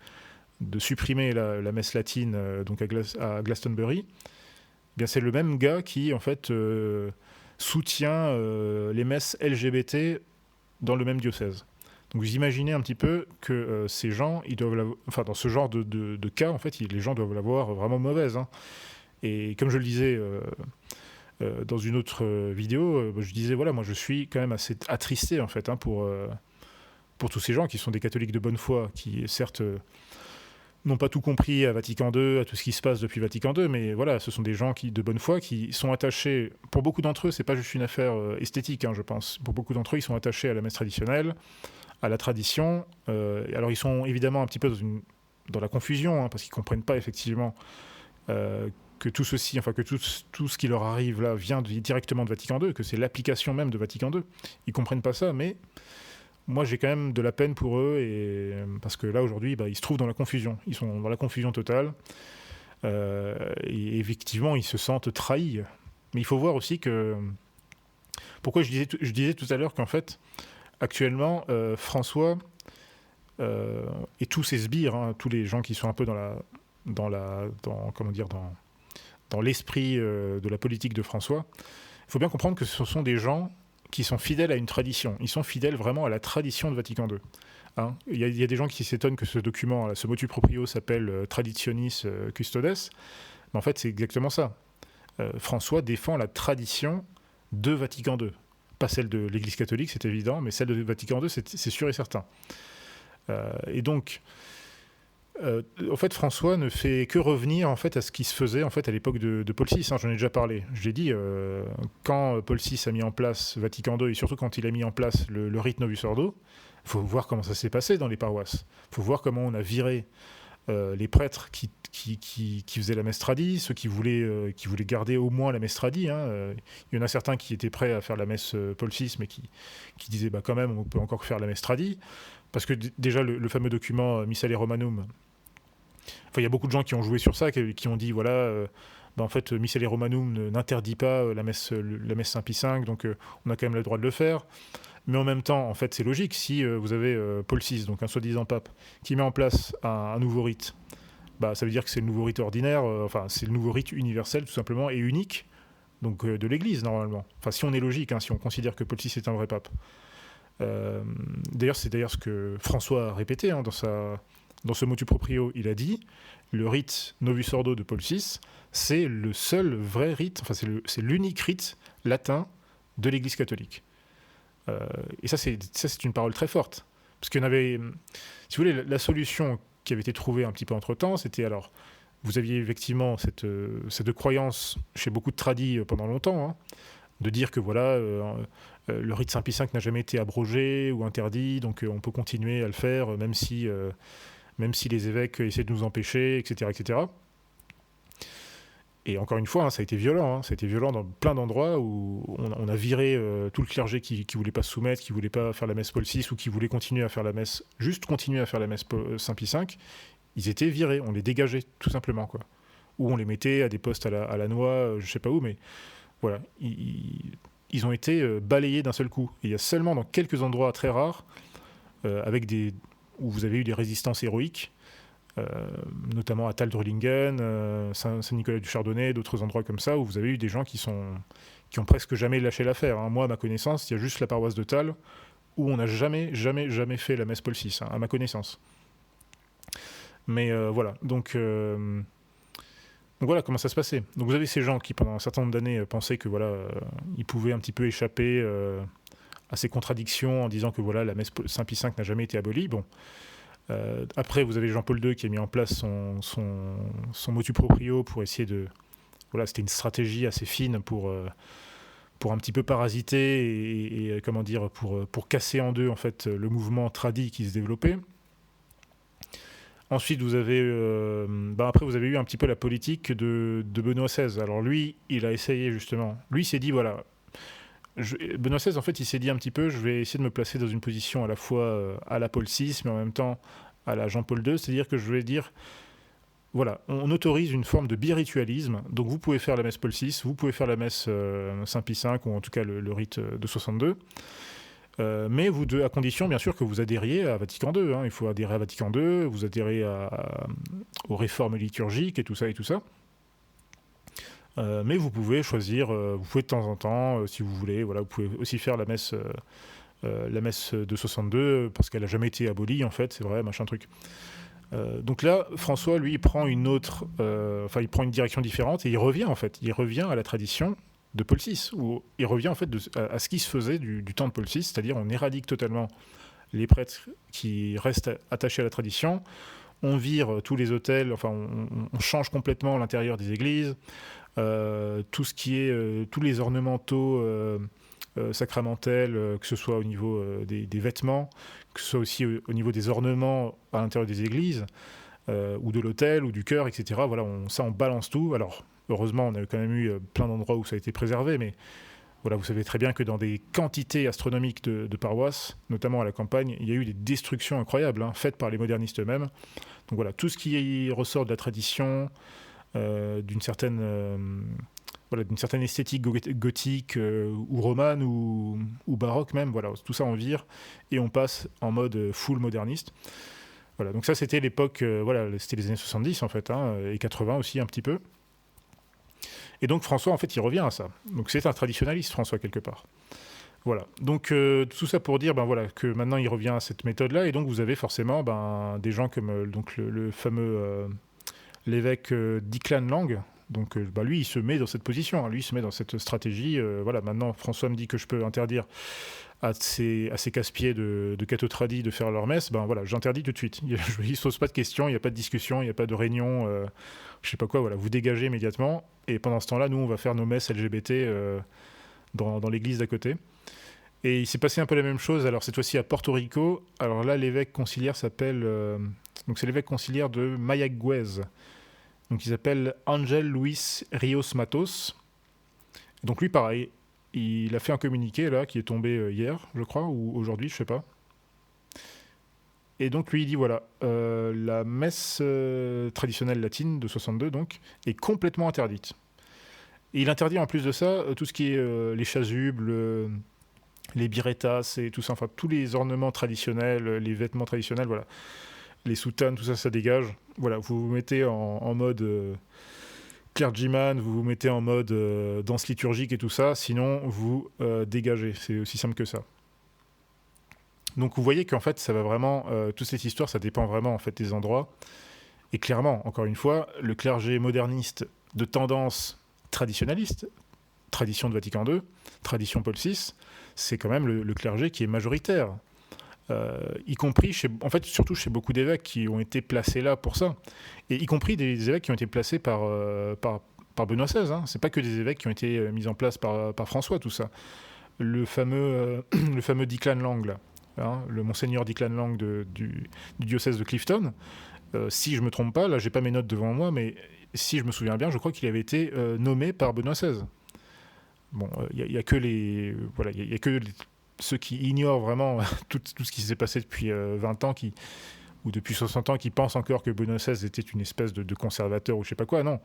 supprimer la messe latine donc à Glastonbury, eh bien c'est le même gars qui en fait soutient les messes LGBT dans le même diocèse. Donc vous imaginez un petit peu que ces gens, ils doivent enfin dans ce genre de cas, en fait, les gens doivent l'avoir vraiment mauvaise. Hein. Et comme je le disais dans une autre vidéo, je disais voilà, moi je suis quand même assez attristé en fait pour tous ces gens qui sont des catholiques de bonne foi, qui certes n'ont pas tout compris à Vatican II, à tout ce qui se passe depuis Vatican II, mais voilà, ce sont des gens de bonne foi qui sont attachés, pour beaucoup d'entre eux, c'est pas juste une affaire esthétique, hein, je pense. Pour beaucoup d'entre eux, ils sont attachés à la messe traditionnelle, à la tradition. Alors ils sont évidemment un petit peu dans la confusion, hein, parce qu'ils comprennent pas effectivement que tout ceci, enfin que tout ce qui leur arrive là vient directement de Vatican II, que c'est l'application même de Vatican II. Ils comprennent pas ça, mais moi j'ai quand même de la peine pour eux, parce que là aujourd'hui ils se trouvent dans la confusion, ils sont dans la confusion totale, et effectivement ils se sentent trahis. Mais il faut voir aussi que, pourquoi je disais tout à l'heure qu'en fait actuellement François et tous ses sbires, hein, tous les gens qui sont un peu dans l'esprit de la politique de François, il faut bien comprendre que ce sont des gens qui sont fidèles à une tradition. Ils sont fidèles vraiment à la tradition de Vatican II. Hein, il y a des gens qui s'étonnent que ce document, ce motu proprio, s'appelle Traditionis Custodes. Mais en fait, c'est exactement ça. François défend la tradition de Vatican II. Pas celle de l'Église catholique, c'est évident, mais celle de Vatican II, c'est sûr et certain. Et donc, en fait, François ne fait que revenir en fait à ce qui se faisait en fait à l'époque de Paul VI. Hein, j'en ai déjà parlé. Je l'ai dit, quand Paul VI a mis en place Vatican II et surtout quand il a mis en place le rite Novus Ordo, il faut voir comment ça s'est passé dans les paroisses. Il faut voir comment on a viré les prêtres qui faisaient la messe tradie, ceux qui voulaient garder au moins la messe tradie. Hein. Il y en a certains qui étaient prêts à faire la messe Paul VI, mais qui disaient bah, quand même on peut encore faire la messe tradie. Parce que déjà le fameux document Missale Romanum, enfin, il y a beaucoup de gens qui ont joué sur ça, qui ont dit voilà, en fait, Missale Romanum n'interdit pas la messe Saint Pie V, donc on a quand même le droit de le faire. Mais en même temps, en fait, c'est logique. Si vous avez Paul VI, donc un soi-disant pape, qui met en place un nouveau rite, bah, ça veut dire que c'est le nouveau rite ordinaire, enfin, c'est le nouveau rite universel, tout simplement, et unique, donc de l'Église, normalement. Enfin, si on est logique, hein, si on considère que Paul VI est un vrai pape. D'ailleurs, c'est ce que François a répété hein, dans ce motu proprio. Il a dit le rite Novus Ordo de Paul VI, c'est le seul vrai rite, enfin c'est l'unique rite latin de l'Église catholique. Et ça c'est une parole très forte, parce qu'il y en avait, si vous voulez, la solution qui avait été trouvée un petit peu entre temps, c'était alors vous aviez effectivement cette croyance chez beaucoup de tradis pendant longtemps. Hein, de dire que voilà, le rite Saint Pie V n'a jamais été abrogé ou interdit, donc on peut continuer à le faire, même si les évêques essaient de nous empêcher, etc. etc. Et encore une fois, hein, ça a été violent. Hein, ça a été violent dans plein d'endroits où on a viré tout le clergé qui ne voulait pas se soumettre, qui ne voulait pas faire la messe Paul VI ou qui voulait continuer à faire la messe, juste continuer à faire la messe Saint Pie V. Ils étaient virés, on les dégageait tout simplement, quoi. Ou on les mettait à des postes à la noix, je ne sais pas où, mais voilà, ils ont été balayés d'un seul coup. Et il y a seulement dans quelques endroits très rares, où vous avez eu des résistances héroïques, notamment à Taldrulingen, Saint-Nicolas du Chardonnay, d'autres endroits comme ça, où vous avez eu des gens qui ont presque jamais lâché l'affaire. Hein. Moi, à ma connaissance, il y a juste la paroisse de Tal où on n'a jamais fait la messe Paul VI, hein, à ma connaissance. Mais voilà, donc voilà comment ça se passait. Donc vous avez ces gens qui, pendant un certain nombre d'années, pensaient que voilà, ils pouvaient un petit peu échapper à ces contradictions en disant que voilà, la messe Saint Pie V n'a jamais été abolie. Bon. Après, vous avez Jean-Paul II qui a mis en place son motu proprio pour essayer de... Voilà, c'était une stratégie assez fine pour un petit peu parasiter et comment dire, pour casser en deux en fait le mouvement tradi qui se développait. Ensuite, vous avez eu un petit peu la politique de Benoît XVI. Alors lui, il a essayé justement. Lui, il s'est dit voilà. Benoît XVI, en fait, il s'est dit un petit peu, je vais essayer de me placer dans une position à la fois à la Paul VI, mais en même temps à la Jean-Paul II. C'est-à-dire que je vais dire, voilà, on autorise une forme de biritualisme. Donc vous pouvez faire la messe Paul VI, vous pouvez faire la messe Saint Pie V, ou en tout cas le rite de 62. Mais à condition, bien sûr, que vous adhériez à Vatican II. Hein. Il faut adhérer à Vatican II, vous adhérez aux réformes liturgiques et tout ça et tout ça. Mais vous pouvez choisir, vous pouvez de temps en temps, si vous voulez, voilà, vous pouvez aussi faire la messe de 62, parce qu'elle n'a jamais été abolie, en fait, c'est vrai, machin truc. Donc là, François, lui, il prend il prend une direction différente et il revient, en fait. Il revient à la tradition de Paul VI, où il revient, en fait, à ce qui se faisait du temps de Paul VI, c'est-à-dire on éradique totalement les prêtres qui restent attachés à la tradition, on vire tous les autels, enfin, on change complètement l'intérieur des églises, tout ce qui est, tous les ornementaux sacramentels, que ce soit au niveau des vêtements, que ce soit aussi au niveau des ornements à l'intérieur des églises, ou de l'autel, ou du chœur, etc. Voilà, on balance tout. Alors, heureusement, on a quand même eu plein d'endroits où ça a été préservé, mais voilà, vous savez très bien que dans des quantités astronomiques de paroisses, notamment à la campagne, il y a eu des destructions incroyables, hein, faites par les modernistes eux-mêmes. Donc voilà, tout ce qui ressort de la tradition, d'une certaine esthétique gothique ou romane ou baroque même, voilà, tout ça on vire et on passe en mode full moderniste. Voilà, donc ça c'était l'époque, c'était les années 70 en fait, hein, et 80 aussi un petit peu. Et donc François en fait il revient à ça. Donc c'est un traditionnaliste François quelque part. Voilà, donc tout ça pour dire que maintenant il revient à cette méthode-là, et donc vous avez forcément des gens comme donc le fameux l'évêque Declan Lang. Donc lui, il se met dans cette position, hein. Lui, il se met dans cette stratégie. Maintenant, François me dit que je peux interdire à ces casse-pieds de cathotradis de faire leur messe. J'interdis tout de suite. Il ne se pose pas de questions, il n'y a pas de discussion, il n'y a pas de réunion, je sais pas quoi. Voilà, vous dégagez immédiatement. Et pendant ce temps-là, nous, on va faire nos messes LGBT dans l'église d'à côté. Et il s'est passé un peu la même chose, alors cette fois-ci à Porto Rico. Alors là, l'évêque conciliaire s'appelle... donc c'est l'évêque conciliaire de Mayagüez. Donc il s'appelle Ángel Luis Rios Matos. Donc lui, pareil, il a fait un communiqué là, qui est tombé hier, je crois, ou aujourd'hui, je sais pas. Et donc lui, il dit voilà, la messe traditionnelle latine de 62, donc, est complètement interdite. Et il interdit en plus de ça tout ce qui est les chasubles, les birrettas et tout ça, enfin tous les ornements traditionnels, les vêtements traditionnels, voilà. Les soutanes, tout ça, ça dégage. Voilà, vous vous mettez en mode clergyman, vous vous mettez en mode danse liturgique et tout ça, sinon vous dégagez. C'est aussi simple que ça. Donc vous voyez qu'en fait, ça va vraiment, toute cette histoire, ça dépend vraiment en fait des endroits. Et clairement, encore une fois, le clergé moderniste de tendance traditionnaliste, tradition de Vatican II, tradition Paul VI, c'est quand même le clergé qui est majoritaire. Y compris, surtout chez beaucoup d'évêques qui ont été placés là pour ça. Et y compris des évêques qui ont été placés par Benoît XVI. Hein. C'est pas que des évêques qui ont été mis en place par François, tout ça. Le fameux Declan Lang, là, hein, le monseigneur Declan Lang du diocèse de Clifton, si je me trompe pas, là j'ai pas mes notes devant moi, mais si je me souviens bien, je crois qu'il avait été nommé par Benoît XVI. Bon, il y a que ceux qui ignorent vraiment tout ce qui s'est passé depuis 20 ans, ou depuis 60 ans, qui pensent encore que Benoît XVI était une espèce de conservateur ou je sais pas quoi. Non,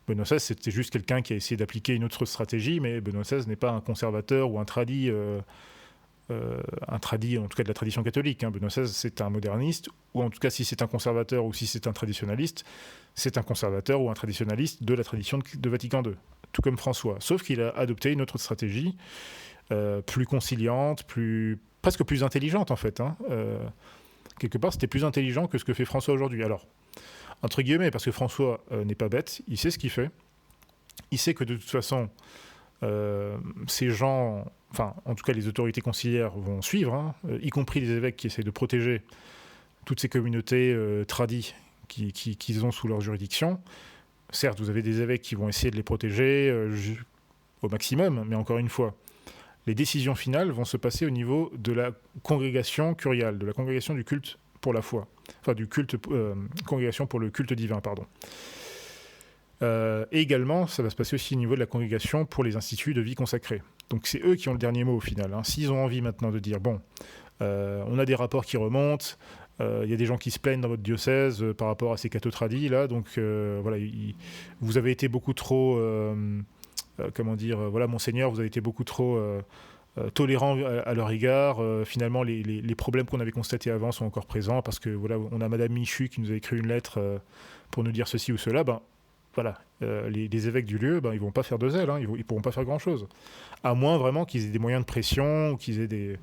Benoît XVI, c'était juste quelqu'un qui a essayé d'appliquer une autre stratégie, mais Benoît XVI n'est pas un conservateur ou un tradit, en tout cas de la tradition catholique. Hein. Benoît XVI, c'est un moderniste, ou en tout cas, si c'est un conservateur ou si c'est un traditionnaliste, c'est un conservateur ou un traditionnaliste de la tradition de Vatican II, tout comme François. Sauf qu'il a adopté une autre stratégie, plus conciliante, presque plus intelligente en fait. Hein. Quelque part, c'était plus intelligent que ce que fait François aujourd'hui. Alors, entre guillemets, parce que François n'est pas bête, il sait ce qu'il fait. Il sait que de toute façon, ces gens, enfin, en tout cas les autorités conciliaires vont suivre, hein, y compris les évêques qui essaient de protéger toutes ces communautés tradies qu'ils ont sous leur juridiction. Certes, vous avez des évêques qui vont essayer de les protéger au maximum, mais encore une fois, les décisions finales vont se passer au niveau de la congrégation curiale, de la congrégation du culte pour la foi. Enfin, du culte, congrégation pour le culte divin, pardon. Et également, ça va se passer aussi au niveau de la congrégation pour les instituts de vie consacrée. Donc c'est eux qui ont le dernier mot au final. Hein. S'ils ont envie maintenant de dire, bon, on a des rapports qui remontent, il y a des gens qui se plaignent dans votre diocèse par rapport à ces cathotradis, là, donc voilà, vous avez été beaucoup trop... comment dire, voilà, monseigneur, vous avez été beaucoup trop tolérants à leur égard. Finalement, les problèmes qu'on avait constatés avant sont encore présents parce que voilà, on a Madame Michu qui nous a écrit une lettre pour nous dire ceci ou cela. Ben, voilà, les évêques du lieu, ben, ils vont pas faire de zèle, hein, ils pourront pas faire grand-chose. À moins vraiment qu'ils aient des moyens de pression ou qu'ils aient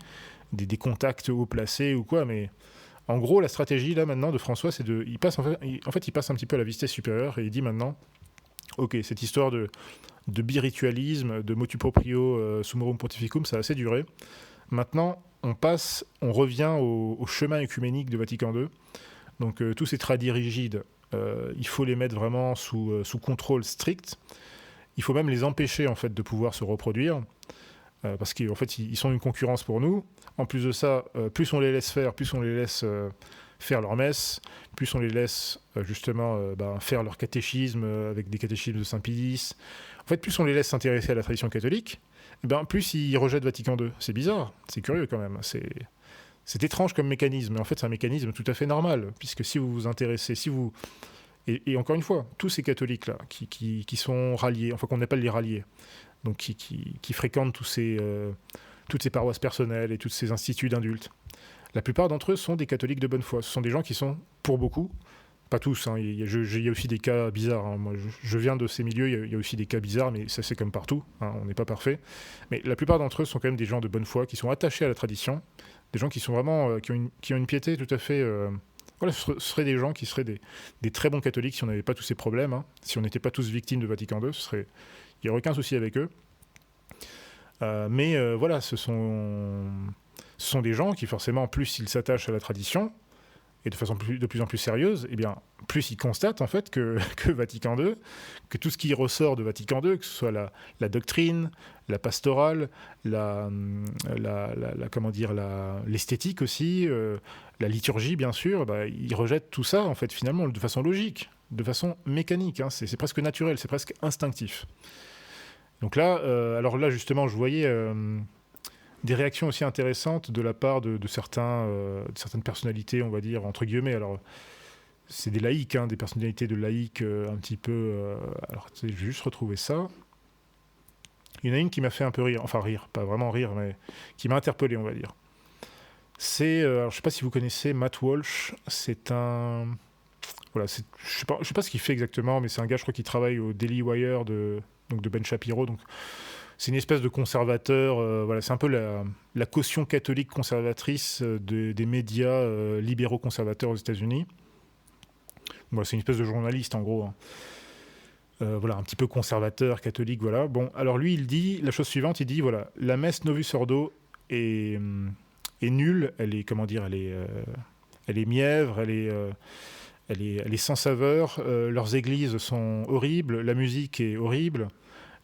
des contacts haut placés ou quoi. Mais en gros, la stratégie là maintenant de François, c'est il passe il passe un petit peu à la vitesse supérieure et il dit maintenant, ok, cette histoire de biritualisme, de motu proprio summorum pontificum, ça a assez duré. Maintenant, on revient au chemin œcuménique de Vatican II. Donc tous ces tradis rigides, il faut les mettre vraiment sous contrôle strict. Il faut même les empêcher en fait de pouvoir se reproduire parce qu'en fait ils sont une concurrence pour nous. En plus de ça, plus on les laisse faire, plus on les laisse faire leur messe, plus on les laisse justement faire leur catéchisme avec des catéchismes de Saint Pie X. En fait, plus on les laisse s'intéresser à la tradition catholique, plus ils rejettent Vatican II. C'est bizarre, c'est curieux quand même. C'est étrange comme mécanisme, mais en fait c'est un mécanisme tout à fait normal, puisque si vous vous intéressez, et encore une fois, tous ces catholiques-là qui sont ralliés, enfin qu'on appelle les ralliés, donc qui fréquentent toutes ces paroisses personnelles et tous ces instituts d'indultes, la plupart d'entre eux sont des catholiques de bonne foi. Ce sont des gens qui sont, pour beaucoup, pas tous, hein, il y a aussi des cas bizarres. Hein. Moi, je viens de ces milieux, il y a aussi des cas bizarres, mais ça c'est comme partout, hein, on n'est pas parfait. Mais la plupart d'entre eux sont quand même des gens de bonne foi, qui sont attachés à la tradition, des gens qui sont vraiment, qui ont une piété tout à fait... voilà, ce seraient des gens qui seraient des très bons catholiques si on n'avait pas tous ces problèmes, hein. Si on n'était pas tous victimes de Vatican II, il n'y aurait aucun souci avec eux. Mais voilà, ce sont des gens qui forcément, plus ils s'attachent à la tradition, et de façon de plus en plus sérieuse, eh bien, plus ils constatent en fait que Vatican II, que tout ce qui ressort de Vatican II, que ce soit la doctrine, la pastorale, l'esthétique aussi, la liturgie bien sûr, ils rejettent tout ça en fait finalement de façon logique, de façon mécanique, hein, c'est presque naturel, c'est presque instinctif. Donc là, alors là justement, je voyais des réactions aussi intéressantes de la part de certaines personnalités, on va dire, entre guillemets. Alors, c'est des laïcs, hein, des personnalités de laïcs un petit peu... alors, je vais juste retrouver ça. Il y en a une qui m'a fait un peu rire, enfin rire, pas vraiment rire, mais qui m'a interpellé, on va dire. C'est, alors, je ne sais pas si vous connaissez Matt Walsh, c'est un... Voilà, je ne sais pas ce qu'il fait exactement, mais c'est un gars, je crois, qui travaille au Daily Wire de Ben Shapiro, donc... C'est une espèce de conservateur, voilà, c'est un peu la caution catholique conservatrice des médias libéraux conservateurs aux États-Unis. Voilà, c'est une espèce de journaliste en gros, hein. Voilà, un petit peu conservateur, catholique, voilà. Bon, alors lui, il dit la chose suivante, il dit voilà, la messe Novus Ordo est nulle, elle est comment dire, elle est mièvre, elle est sans saveur, leurs églises sont horribles, la musique est horrible.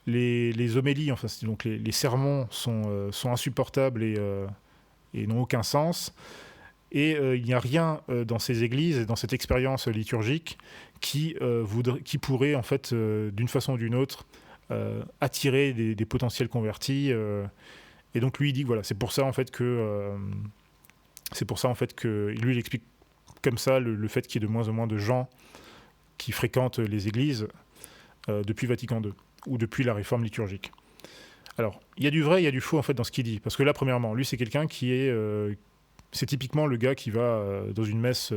Les homélies, enfin, donc les sermons sont insupportables et n'ont aucun sens. Et il n'y a rien dans ces églises et dans cette expérience liturgique qui pourrait, en fait, d'une façon ou d'une autre, attirer des potentiels convertis. Et donc lui, il dit que voilà, c'est pour ça en fait que lui, il explique comme ça le fait qu'il y ait de moins en moins de gens qui fréquentent les églises depuis Vatican II. Ou depuis la réforme liturgique. Alors, il y a du vrai, il y a du faux en fait dans ce qu'il dit. Parce que là, premièrement, lui, c'est quelqu'un qui est... c'est typiquement le gars qui va dans une messe...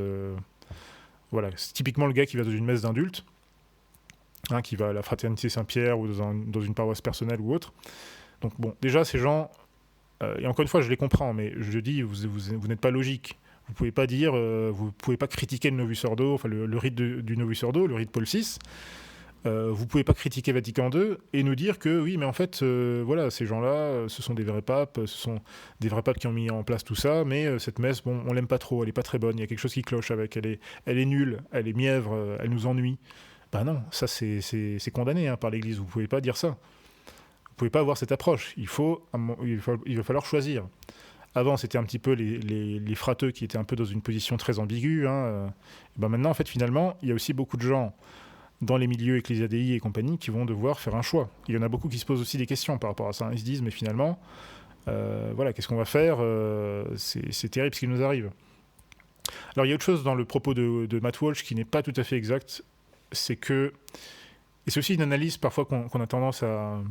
voilà, c'est typiquement le gars qui va dans une messe d'indulte, hein, qui va à la Fraternité Saint-Pierre ou dans une paroisse personnelle ou autre. Donc bon, déjà, ces gens... et encore une fois, je les comprends, mais je dis, vous n'êtes pas logique. Vous pouvez pas dire... vous pouvez pas critiquer le Novus Ordo, enfin le rite du Novus Ordo, le rite Paul VI. Vous pouvez pas critiquer Vatican II et nous dire que oui, mais en fait, voilà, ces gens-là, ce sont des vrais papes, ce sont des vrais papes qui ont mis en place tout ça, mais cette messe, bon, on l'aime pas trop, elle est pas très bonne, il y a quelque chose qui cloche avec, elle est nulle, elle est mièvre, elle nous ennuie. Ben non, ça c'est condamné hein, par l'Église, vous pouvez pas dire ça. Vous pouvez pas avoir cette approche, il va falloir choisir. Avant, c'était un petit peu les frateux qui étaient un peu dans une position très ambiguë. Hein. Et ben maintenant, en fait, finalement, il y a aussi beaucoup de gens dans les milieux ecclésiadei et compagnie qui vont devoir faire un choix. Il y en a beaucoup qui se posent aussi des questions par rapport à ça. Ils se disent, mais finalement, voilà, qu'est-ce qu'on va faire c'est terrible ce qui nous arrive. Alors, il y a autre chose dans le propos de Matt Walsh qui n'est pas tout à fait exact, c'est que... Et c'est aussi une analyse parfois qu'on a tendance à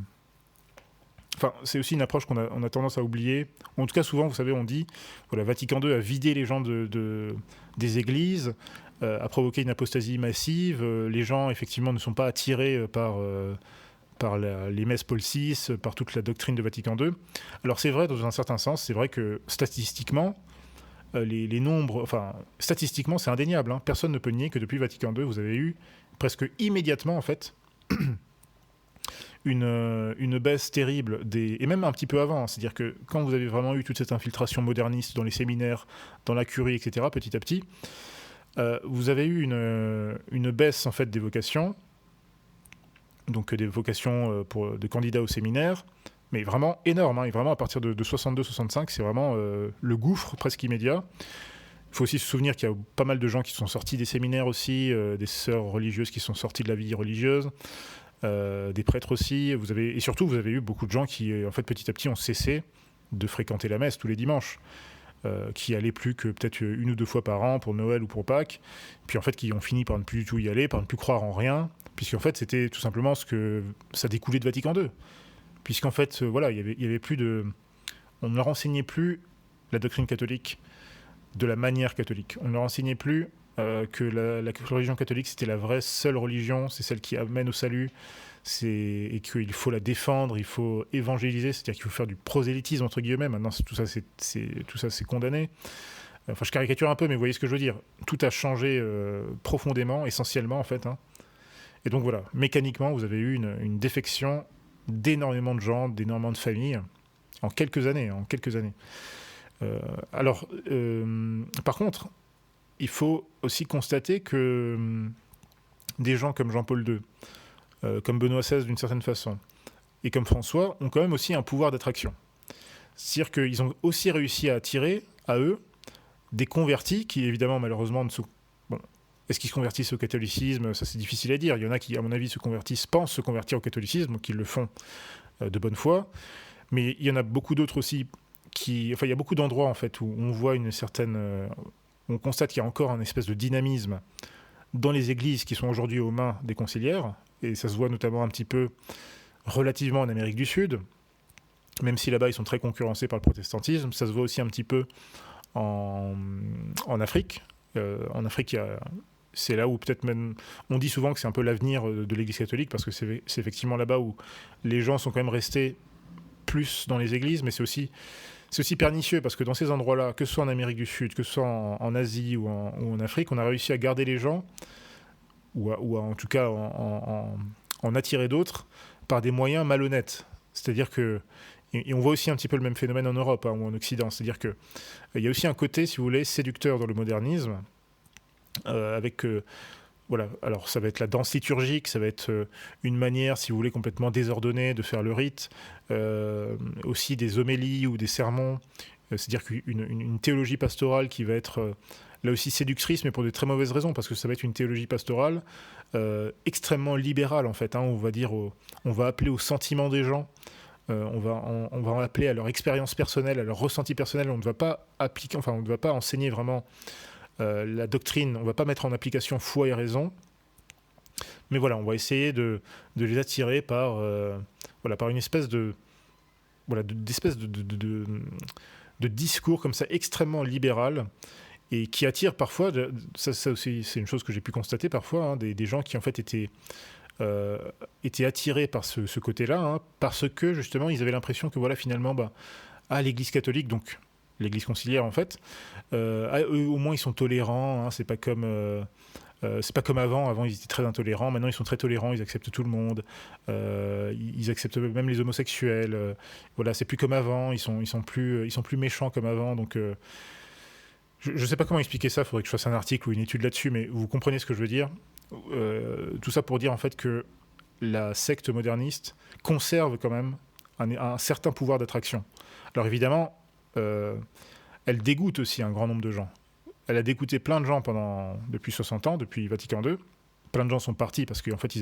enfin, c'est aussi une approche on a tendance à oublier. En tout cas, souvent, vous savez, on dit, voilà, Vatican II a vidé les gens des églises, a provoqué une apostasie massive. Les gens, effectivement, ne sont pas attirés par les messes Paul VI, par toute la doctrine de Vatican II. Alors c'est vrai dans un certain sens, c'est vrai que statistiquement, les nombres, enfin statistiquement c'est indéniable, hein. Personne ne peut nier que depuis Vatican II, vous avez eu presque immédiatement en fait une baisse terrible, et même un petit peu avant, hein. C'est-à-dire que quand vous avez vraiment eu toute cette infiltration moderniste dans les séminaires, dans la curie, etc., petit à petit, vous avez eu une baisse en fait des vocations, donc des vocations de candidats au séminaire, mais vraiment énorme, hein, et vraiment à partir de 62-65, c'est vraiment le gouffre presque immédiat. Il faut aussi se souvenir qu'il y a pas mal de gens qui sont sortis des séminaires aussi, des sœurs religieuses qui sont sorties de la vie religieuse, des prêtres aussi. Et surtout, vous avez eu beaucoup de gens qui, en fait, petit à petit, ont cessé de fréquenter la messe tous les dimanches, qui allaient plus que peut-être 1 ou 2 fois par an pour Noël ou pour Pâques, puis en fait qui ont fini par ne plus du tout y aller, par ne plus croire en rien, puisqu'en fait c'était tout simplement ce que ça découlait de Vatican II. Puisqu'en fait, voilà, il y avait plus de... On ne leur enseignait plus la doctrine catholique de la manière catholique. On ne leur enseignait plus que la religion catholique, c'était la vraie seule religion, c'est celle qui amène au salut, et qu'il faut la défendre, il faut évangéliser, c'est-à-dire qu'il faut faire du prosélytisme, entre guillemets. Maintenant, tout ça, c'est condamné. Enfin, je caricature un peu, mais vous voyez ce que je veux dire. Tout a changé profondément, essentiellement, en fait, hein. Et donc, voilà, mécaniquement, vous avez eu une défection d'énormément de gens, d'énormément de familles, en quelques années. Par contre, il faut aussi constater que des gens comme Jean-Paul II, comme Benoît XVI d'une certaine façon, et comme François, ont quand même aussi un pouvoir d'attraction. C'est-à-dire qu'ils ont aussi réussi à attirer à eux des convertis qui, évidemment, malheureusement, ne sont... Bon, est-ce qu'ils se convertissent au catholicisme? Ça, c'est difficile à dire. Il y en a qui, à mon avis, pensent se convertir au catholicisme, donc ils le font de bonne foi. Mais il y en a beaucoup d'autres aussi Enfin, il y a beaucoup d'endroits, en fait, où on voit une certaine... on constate qu'il y a encore un espèce de dynamisme dans les églises qui sont aujourd'hui aux mains des conciliaires, et ça se voit notamment un petit peu relativement en Amérique du Sud, même si là-bas ils sont très concurrencés par le protestantisme. Ça se voit aussi un petit peu en Afrique. En Afrique, c'est là où peut-être même... On dit souvent que c'est un peu l'avenir de l'Église catholique, parce que c'est effectivement là-bas où les gens sont quand même restés plus dans les églises, mais c'est aussi pernicieux, parce que dans ces endroits-là, que ce soit en Amérique du Sud, que ce soit en Asie ou en Afrique, on a réussi à garder les gens, ou en tout cas en attirer d'autres, par des moyens malhonnêtes. C'est-à-dire que... Et on voit aussi un petit peu le même phénomène en Europe, hein, ou en Occident. C'est-à-dire qu'il y a aussi un côté, si vous voulez, séducteur dans le modernisme, avec... voilà, alors ça va être la danse liturgique, ça va être une manière, si vous voulez, complètement désordonnée de faire le rite, aussi des homélies ou des sermons, c'est-à-dire une théologie pastorale qui va être là aussi séductrice, mais pour de très mauvaises raisons, parce que ça va être une théologie pastorale extrêmement libérale, en fait, hein. On va appeler au sentiment des gens, on va appeler à leur expérience personnelle, à leur ressenti personnel. On ne va pas on ne va pas enseigner vraiment la doctrine, on ne va pas mettre en application foi et raison, mais voilà, on va essayer de les attirer par une espèce de discours comme ça extrêmement libéral, et qui attire parfois, ça aussi c'est une chose que j'ai pu constater parfois, hein, des gens qui en fait étaient attirés par ce côté-là, hein, parce que justement ils avaient l'impression que voilà, finalement, l'Église catholique, donc l'Église conciliaire en fait, eux au moins ils sont tolérants, hein, c'est pas comme avant ils étaient très intolérants, maintenant ils sont très tolérants, ils acceptent tout le monde, ils acceptent même les homosexuels, voilà, c'est plus comme avant, ils sont plus méchants comme avant, donc je sais pas comment expliquer ça, il faudrait que je fasse un article ou une étude là-dessus, mais vous comprenez ce que je veux dire. Tout ça pour dire en fait que la secte moderniste conserve quand même un certain pouvoir d'attraction. Alors évidemment, elle dégoûte aussi un grand nombre de gens. Elle a dégoûté plein de gens depuis 60 ans, depuis Vatican II. Plein de gens sont partis parce qu'en fait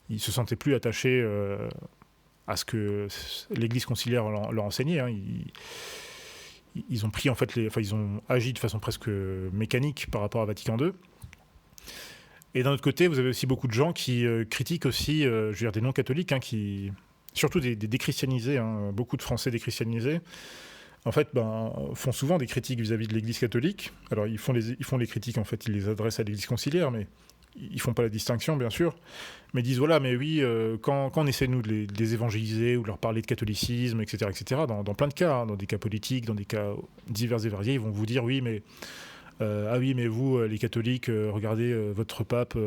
ils se sentaient plus attachés à ce que l'Église conciliaire leur enseignait, hein. Ils ont pris en fait ils ont agi de façon presque mécanique par rapport à Vatican II. Et d'un autre côté, vous avez aussi beaucoup de gens qui critiquent aussi, je veux dire, des non-catholiques, hein, qui surtout des déchristianisés, hein, beaucoup de Français déchristianisés, en fait, font souvent des critiques vis-à-vis de l'Église catholique. Alors, ils font les critiques, en fait, ils les adressent à l'Église conciliaire, mais ils font pas la distinction, bien sûr. Mais ils disent, voilà, mais oui, quand on essaie, nous, de les évangéliser ou de leur parler de catholicisme, etc., dans plein de cas, hein, dans des cas politiques, dans des cas divers et variés, ils vont vous dire, oui, mais ah oui, mais vous, les catholiques, regardez, votre pape,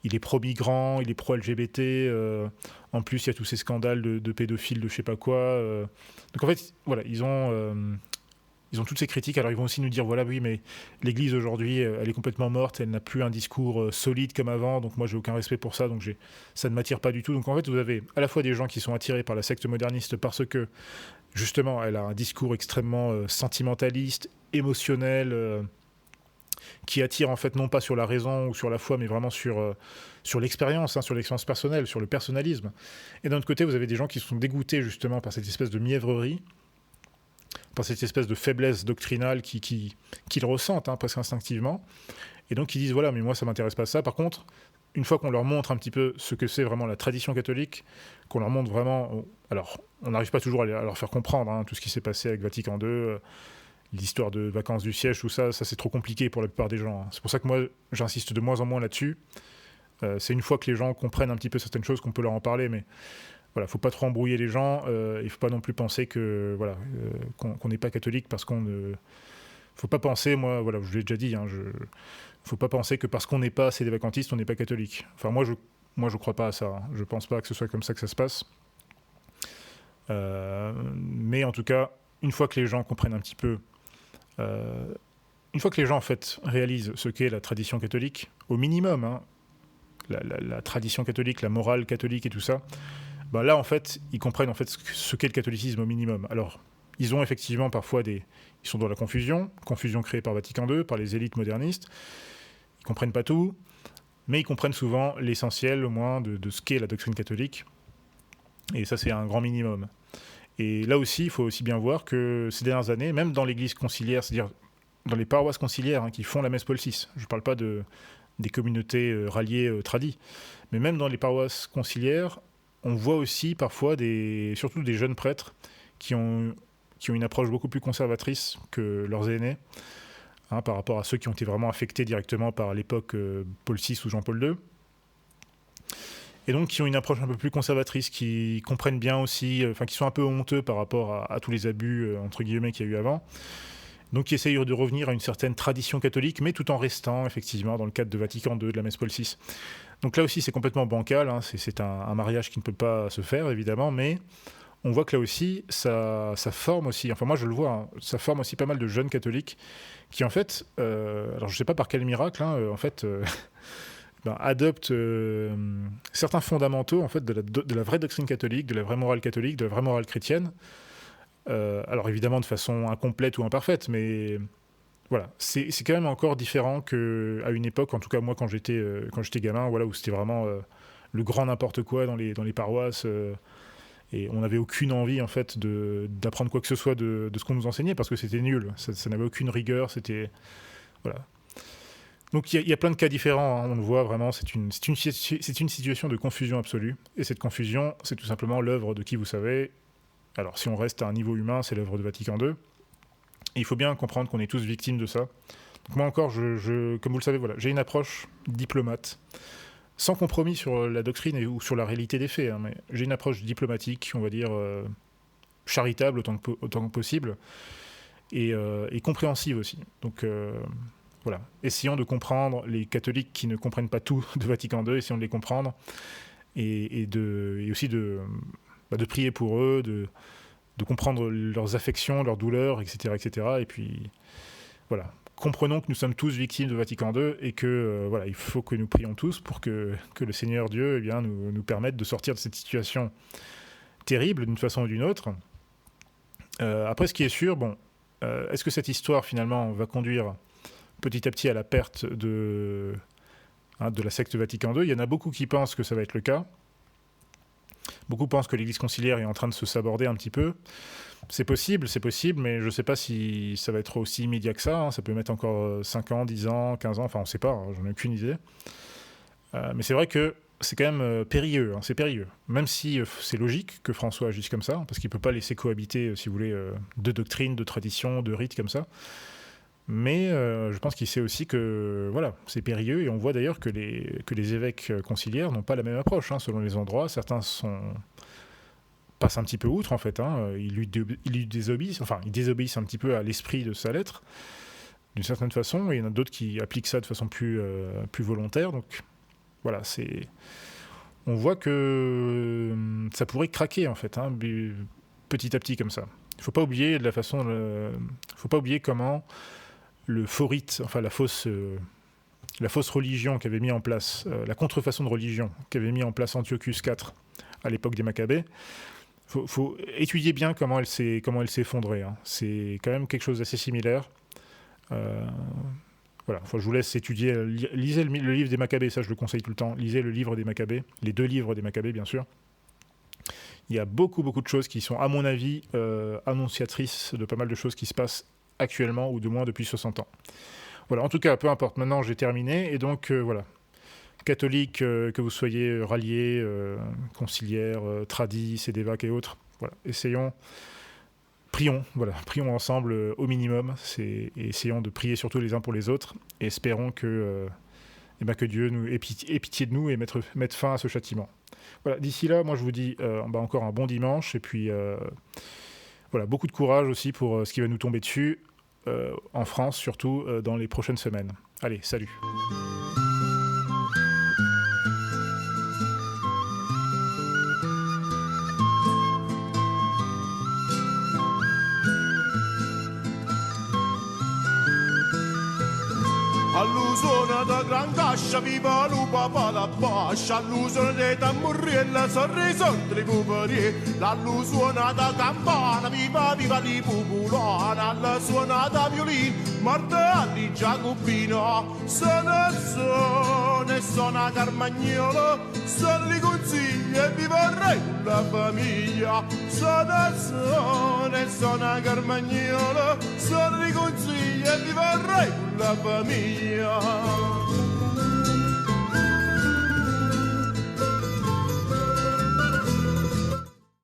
il est pro-migrant, il est pro-LGBT, en plus il y a tous ces scandales de pédophiles, de je sais pas quoi. Donc en fait, voilà, ils ont toutes ces critiques, alors ils vont aussi nous dire, voilà, oui, mais l'Église aujourd'hui, elle est complètement morte, elle n'a plus un discours solide comme avant, donc moi j'ai aucun respect pour ça, donc ça ne m'attire pas du tout. Donc en fait, vous avez à la fois des gens qui sont attirés par la secte moderniste parce que, justement, elle a un discours extrêmement sentimentaliste, émotionnel, qui attire en fait non pas sur la raison ou sur la foi, mais vraiment sur l'expérience, hein, sur l'expérience personnelle, sur le personnalisme. Et d'un autre côté, vous avez des gens qui sont dégoûtés justement par cette espèce de mièvrerie, par cette espèce de faiblesse doctrinale qu'ils ressentent, hein, presque instinctivement, et donc ils disent voilà, mais moi ça m'intéresse pas ça. Par contre, une fois qu'on leur montre un petit peu ce que c'est vraiment la tradition catholique, qu'on leur montre vraiment, alors on n'arrive pas toujours à leur faire comprendre, hein, tout ce qui s'est passé avec Vatican II, l'histoire de vacances du siège, tout ça, c'est trop compliqué pour la plupart des gens, hein. C'est pour ça que moi j'insiste de moins en moins là-dessus. C'est une fois que les gens comprennent un petit peu certaines choses qu'on peut leur en parler, mais voilà, faut pas trop embrouiller les gens. Il faut pas non plus penser que voilà, qu'on n'est pas catholique parce qu'on ne. Faut pas penser, moi, voilà, je l'ai déjà dit, hein, faut pas penser que parce qu'on n'est pas assez des vacantistes, on n'est pas catholique. Enfin, moi, je crois pas à ça, hein. Je pense pas que ce soit comme ça que ça se passe. Mais en tout cas, une fois que les gens comprennent un petit peu, une fois que les gens en fait réalisent ce qu'est la tradition catholique, au minimum, hein, la tradition catholique, la morale catholique et tout ça, ben là, en fait, ils comprennent en fait ce qu'est le catholicisme au minimum. Alors, ils ont effectivement parfois ils sont dans la confusion créée par Vatican II, par les élites modernistes. Ils comprennent pas tout, mais ils comprennent souvent l'essentiel, au moins, de ce qu'est la doctrine catholique. Et ça, c'est un grand minimum. Et là aussi, il faut aussi bien voir que ces dernières années, même dans l'église conciliaire, c'est-à-dire dans les paroisses conciliaires, hein, qui font la messe Paul VI, je ne parle pas des communautés ralliées tradies, mais même dans les paroisses conciliaires, on voit aussi parfois surtout des jeunes prêtres qui ont une approche beaucoup plus conservatrice que leurs aînés, hein, par rapport à ceux qui ont été vraiment affectés directement par l'époque Paul VI ou Jean-Paul II. Et donc qui ont une approche un peu plus conservatrice, qui comprennent bien aussi, qui sont un peu honteux par rapport à tous les abus, entre guillemets, qu'il y a eu avant. Donc qui essayent de revenir à une certaine tradition catholique, mais tout en restant, effectivement, dans le cadre de Vatican II, de la messe Paul VI. Donc là aussi, c'est complètement bancal, hein, c'est un mariage qui ne peut pas se faire, évidemment, mais on voit que là aussi, ça forme aussi, enfin moi je le vois, hein, ça forme aussi pas mal de jeunes catholiques qui en fait, alors je ne sais pas par quel miracle, hein, en fait, adoptent certains fondamentaux en fait, de la vraie doctrine catholique, de la vraie morale catholique, de la vraie morale chrétienne. Alors évidemment de façon incomplète ou imparfaite, mais voilà, c'est quand même encore différent qu'à une époque, en tout cas moi quand j'étais gamin, voilà, où c'était vraiment le grand n'importe quoi dans les paroisses, et on n'avait aucune envie en fait d'apprendre quoi que ce soit de ce qu'on nous enseignait parce que c'était nul, ça n'avait aucune rigueur, c'était voilà. Donc il y a plein de cas différents, hein, on le voit vraiment, c'est une situation de confusion absolue, et cette confusion, c'est tout simplement l'œuvre de qui vous savez. Alors si on reste à un niveau humain, c'est l'œuvre de Vatican II. Et il faut bien comprendre qu'on est tous victimes de ça. Donc moi encore, comme vous le savez, voilà, j'ai une approche diplomate, sans compromis sur la doctrine ou sur la réalité des faits, hein, mais j'ai une approche diplomatique, on va dire, charitable autant que possible, et compréhensive aussi. Donc voilà, essayons de comprendre les catholiques qui ne comprennent pas tout de Vatican II, essayons de les comprendre, et aussi de prier pour eux, de comprendre leurs affections, leurs douleurs, etc., etc. Et puis, voilà. Comprenons que nous sommes tous victimes de Vatican II et que, voilà, il faut que nous prions tous pour que le Seigneur Dieu, eh bien, nous permette de sortir de cette situation terrible d'une façon ou d'une autre. Après, ce qui est sûr, est-ce que cette histoire, finalement, va conduire petit à petit à la perte de la secte Vatican II? Il y en a beaucoup qui pensent que ça va être le cas. Beaucoup pensent que l'église conciliaire est en train de se saborder un petit peu. C'est possible, mais je ne sais pas si ça va être aussi immédiat que ça, hein. Ça peut mettre encore 5 ans, 10 ans, 15 ans, enfin on ne sait pas, hein, j'en ai aucune idée. Mais c'est vrai que c'est quand même périlleux, hein, c'est périlleux. Même si c'est logique que François agisse comme ça, parce qu'il ne peut pas laisser cohabiter, si vous voulez, deux doctrines, deux traditions, deux rites comme ça. Mais je pense qu'il sait aussi que voilà, c'est périlleux, et on voit d'ailleurs que les évêques conciliaires n'ont pas la même approche, hein, selon les endroits. Certains passent un petit peu outre, en fait. Hein. Ils lui désobéissent, enfin, ils désobéissent un petit peu à l'esprit de sa lettre, d'une certaine façon, et il y en a d'autres qui appliquent ça de façon plus volontaire. Donc voilà, on voit que ça pourrait craquer, en fait, hein, petit à petit comme ça. Il ne faut pas oublier faut pas oublier comment le faux rite, enfin la fausse religion qu'avait mis en place, la contrefaçon de religion qu'avait mis en place Antiochus IV à l'époque des Maccabées. Faut étudier bien comment elle s'est effondrée. Hein. C'est quand même quelque chose d'assez similaire. Voilà, je vous laisse étudier. Lisez le livre des Maccabées, ça je le conseille tout le temps. Lisez le livre des Maccabées, les 2 livres des Maccabées, bien sûr. Il y a beaucoup de choses qui sont, à mon avis, annonciatrices de pas mal de choses qui se passent actuellement, ou de moins depuis 60 ans. Voilà, en tout cas, peu importe, maintenant j'ai terminé, et donc voilà. Catholique, que vous soyez ralliés, conciliaires, tradis, sédévaques et autres, voilà, prions ensemble au minimum, et essayons de prier surtout les uns pour les autres, et espérons que Dieu nous ait pitié de nous et mettre fin à ce châtiment. Voilà, d'ici là, moi je vous dis encore un bon dimanche, et puis voilà, beaucoup de courage aussi pour ce qui va nous tomber dessus, en France surtout, dans les prochaines semaines. Allez, salut. All'usona da gran cascia viva lupa pa la bascia, all'usona dei tamburriella sorriso di cuperie, l'allusuona da campana viva viva di pupulana, alla suona da violino morta di giacobino, sono carmagnolo, sono di consigli e vi vorrei con la famiglia, sono carmagnolo, sono di consigli e vi vorrei con la famiglia.